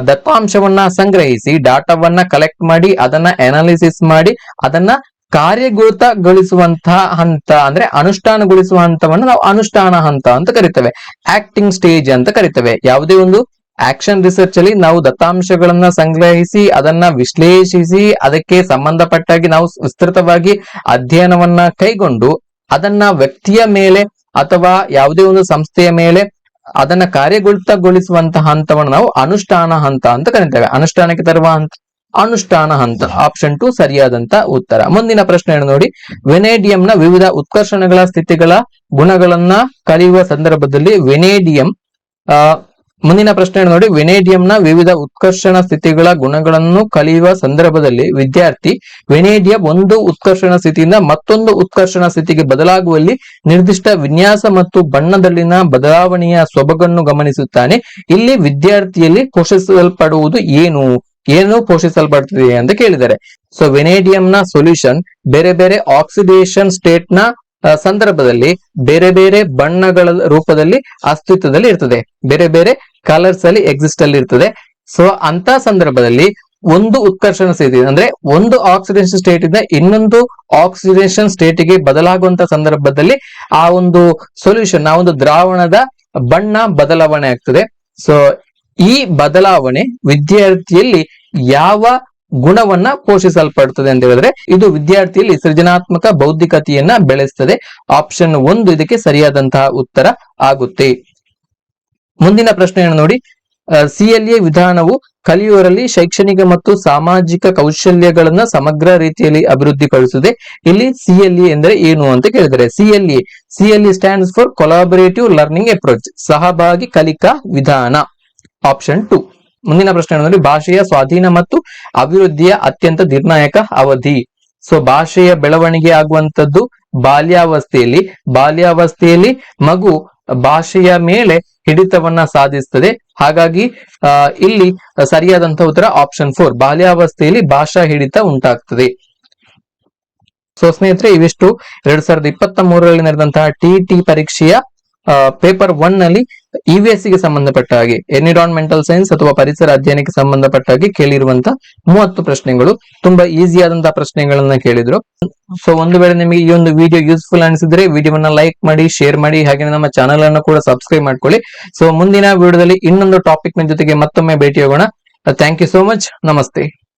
ದತ್ತಾಂಶವನ್ನ ಸಂಗ್ರಹಿಸಿ, ಡಾಟಾವನ್ನ ಕಲೆಕ್ಟ್ ಮಾಡಿ, ಅದನ್ನ ಅನಾಲಿಸಿಸ್ ಮಾಡಿ, ಅದನ್ನ ಕಾರ್ಯಗತಗೊಳಿಸುವಂತಹ ಹಂತ ಅಂದ್ರೆ ಅನುಷ್ಠಾನಗೊಳಿಸುವ ಹಂತವನ್ನು ನಾವು ಅನುಷ್ಠಾನ ಹಂತ ಅಂತ ಕರಿತೇವೆ, ಆಕ್ಟಿಂಗ್ ಸ್ಟೇಜ್ ಅಂತ ಕರಿತೇವೆ. ಯಾವುದೇ ಒಂದು ಆಕ್ಷನ್ ರಿಸರ್ಚ್ ಅಲ್ಲಿ ನಾವು ದತ್ತಾಂಶಗಳನ್ನ ಸಂಗ್ರಹಿಸಿ, ಅದನ್ನ ವಿಶ್ಲೇಷಿಸಿ, ಅದಕ್ಕೆ ಸಂಬಂಧಪಟ್ಟಾಗಿ ನಾವು ವಿಸ್ತೃತವಾಗಿ ಅಧ್ಯಯನವನ್ನ ಕೈಗೊಂಡು ಅದನ್ನ ವ್ಯಕ್ತಿಯ ಮೇಲೆ ಅಥವಾ ಯಾವುದೇ ಒಂದು ಸಂಸ್ಥೆಯ ಮೇಲೆ ಅದನ್ನ ಕಾರ್ಯಗತಗೊಳಿಸುವಂತಹ ಹಂತವನ್ನು ನಾವು ಅನುಷ್ಠಾನ ಹಂತ ಅಂತ ಕರಿತೇವೆ. ಅನುಷ್ಠಾನಕ್ಕೆ ತರುವ ಹಂತ ಅನುಷ್ಠಾನ ಹಂತ. ಆಪ್ಷನ್ 2 ಸರಿಯಾದಂತ ಉತ್ತರ. ಮುಂದಿನ ಪ್ರಶ್ನೆಯನ್ನು ನೋಡಿ, ವೆನೇಡಿಯಂನ ವಿವಿಧ ಉತ್ಕರ್ಷಣಗಳ ಸ್ಥಿತಿಗಳ ಗುಣಗಳನ್ನ ಕಲಿಯುವ ಸಂದರ್ಭದಲ್ಲಿ ವೆನೇಡಿಯಂ ಮುಂದಿನ ಪ್ರಶ್ನೆ ನೋಡಿ, ವೆನೇಡಿಯಂನ ವಿವಿಧ ಉತ್ಕರ್ಷಣ ಸ್ಥಿತಿಗಳ ಗುಣಗಳನ್ನು ಕಲಿಯುವ ಸಂದರ್ಭದಲ್ಲಿ ವಿದ್ಯಾರ್ಥಿ ವೆನೇಡಿಯಂ ಒಂದು ಉತ್ಕರ್ಷಣ ಸ್ಥಿತಿಯಿಂದ ಮತ್ತೊಂದು ಉತ್ಕರ್ಷಣ ಸ್ಥಿತಿಗೆ ಬದಲಾಗುವಲ್ಲಿ ನಿರ್ದಿಷ್ಟ ವಿನ್ಯಾಸ ಮತ್ತು ಬಣ್ಣದಲ್ಲಿನ ಬದಲಾವಣೆಯ ಸೊಬಗನ್ನು ಗಮನಿಸುತ್ತಾನೆ. ಇಲ್ಲಿ ವಿದ್ಯಾರ್ಥಿಯಲ್ಲಿ ಪೋಷಿಸಲ್ಪಡುವುದು ಏನು ಪೋಷಿಸಲ್ಪಡ್ತಿದೆ ಅಂತ ಕೇಳಿದ್ದಾರೆ. ಸೊ ವೆನೇಡಿಯಂನ ಸೊಲ್ಯೂಷನ್ ಬೇರೆ ಬೇರೆ ಆಕ್ಸಿಡೇಷನ್ ಸ್ಟೇಟ್ ನ ಸಂದರ್ಭದಲ್ಲಿ ಬೇರೆ ಬೇರೆ ಬಣ್ಣಗಳ ರೂಪದಲ್ಲಿ ಅಸ್ತಿತ್ವದಲ್ಲಿ ಇರ್ತದೆ, ಬೇರೆ ಬೇರೆ ಕಲರ್ಸ್ ಅಲ್ಲಿ ಎಕ್ಸಿಸ್ಟ್ ಅಲ್ಲಿ ಇರ್ತದೆ. ಸೊ ಅಂತ ಸಂದರ್ಭದಲ್ಲಿ ಒಂದು ಉತ್ಕರ್ಷಣ ಸ್ಥಿತಿ ಅಂದ್ರೆ ಒಂದು ಆಕ್ಸಿಡೇಷನ್ ಸ್ಟೇಟ್ ಇಂದ ಇನ್ನೊಂದು ಆಕ್ಸಿಡೇಷನ್ ಸ್ಟೇಟ್ ಗೆ ಬದಲಾಗುವಂತ ಸಂದರ್ಭದಲ್ಲಿ ಆ ಒಂದು ಸೊಲ್ಯೂಷನ್, ಆ ಒಂದು ದ್ರಾವಣದ ಬಣ್ಣ ಬದಲಾವಣೆ ಆಗ್ತದೆ. ಸೊ ಈ ಬದಲಾವಣೆ ವಿದ್ಯಾರ್ಥಿಯಲ್ಲಿ ಯಾವ ಗುಣವನ್ನ ಪೋಷಿಸಲ್ಪಡುತ್ತದೆ ಅಂತ ಹೇಳಿದ್ರೆ ಇದು ವಿದ್ಯಾರ್ಥಿಯಲ್ಲಿ ಸೃಜನಾತ್ಮಕ ಬೌದ್ಧಿಕತೆಯನ್ನ ಬೆಳೆಸ್ತದೆ. ಆಪ್ಷನ್ 1 ಇದಕ್ಕೆ ಸರಿಯಾದಂತಹ ಉತ್ತರ ಆಗುತ್ತೆ. ಮುಂದಿನ ಪ್ರಶ್ನೆಯನ್ನು ನೋಡಿ, CLA ವಿಧಾನವು ಕಲಿಯುವರಲ್ಲಿ ಶೈಕ್ಷಣಿಕ ಮತ್ತು ಸಾಮಾಜಿಕ ಕೌಶಲ್ಯಗಳನ್ನ ಸಮಗ್ರ ರೀತಿಯಲ್ಲಿ ಅಭಿವೃದ್ಧಿಪಡಿಸುತ್ತದೆ. ಇಲ್ಲಿ CLA ಎಂದರೆ ಏನು ಅಂತ ಕೇಳಿದರೆ, CLA stands for collaborative learning approach, ಸಹಭಾಗಿ ಕಲಿಕಾ ವಿಧಾನ. ಆಪ್ಷನ್ 2. ಮುಂದಿನ ಪ್ರಶ್ನೆ ನೋಡಿ, ಭಾಷೆಯ ಸ್ವಾಧೀನ ಮತ್ತು ಅಭಿವೃದ್ಧಿಯ ಅತ್ಯಂತ ನಿರ್ಣಾಯಕ ಅವಧಿ. ಸೊ ಭಾಷೆಯ ಬೆಳವಣಿಗೆ ಆಗುವಂತದ್ದು ಬಾಲ್ಯಾವಸ್ಥೆಯಲ್ಲಿ ಮಗು ಭಾಷೆಯ ಮೇಲೆ ಹಿಡಿತವನ್ನ ಸಾಧಿಸ್ತದೆ. ಹಾಗಾಗಿ ಇಲ್ಲಿ ಸರಿಯಾದಂತಹ ಉತ್ತರ ಆಪ್ಷನ್ 4, ಬಾಲ್ಯಾವಸ್ಥೆಯಲ್ಲಿ ಭಾಷಾ ಹಿಡಿತ ಉಂಟಾಗ್ತದೆ. ಸೊ ಸ್ನೇಹಿತರೆ, ಇವಿಷ್ಟು 2023ರಲ್ಲಿ ನಡೆದಂತಹ TET ಪರೀಕ್ಷೆಯ ಪೇಪರ್ 1 ನಲ್ಲಿ EVS ಗೆ ಸಂಬಂಧಪಟ್ಟ ಹಾಗೆ, ಎನ್ವಿರಾನ್ಮೆಂಟಲ್ ಸೈನ್ಸ್ ಅಥವಾ ಪರಿಸರ ಅಧ್ಯಯನಕ್ಕೆ ಸಂಬಂಧಪಟ್ಟ ಹಾಗೆ ಕೇಳಿರುವಂತಹ 30 ಪ್ರಶ್ನೆಗಳು. ತುಂಬಾ ಈಸಿ ಆದಂತಹ ಪ್ರಶ್ನೆಗಳನ್ನ ಕೇಳಿದ್ರು. ಸೊ ಒಂದು ವೇಳೆ ನಿಮಗೆ ಈ ಒಂದು ವಿಡಿಯೋ ಯೂಸ್ಫುಲ್ ಅನಿಸಿದ್ರೆ ವಿಡಿಯೋವನ್ನ ಲೈಕ್ ಮಾಡಿ, ಶೇರ್ ಮಾಡಿ, ಹಾಗೆ ನಮ್ಮ ಚಾನೆಲ್ ಅನ್ನು ಕೂಡ ಸಬ್ಸ್ಕ್ರೈಬ್ ಮಾಡ್ಕೊಳ್ಳಿ. ಸೊ ಮುಂದಿನ ವಿಡಿಯೋದಲ್ಲಿ ಇನ್ನೊಂದು ಟಾಪಿಕ್ ನ ಜೊತೆಗೆ ಮತ್ತೊಮ್ಮೆ ಭೇಟಿಯಾಗೋಣ. Thank you so much. ನಮಸ್ತೆ.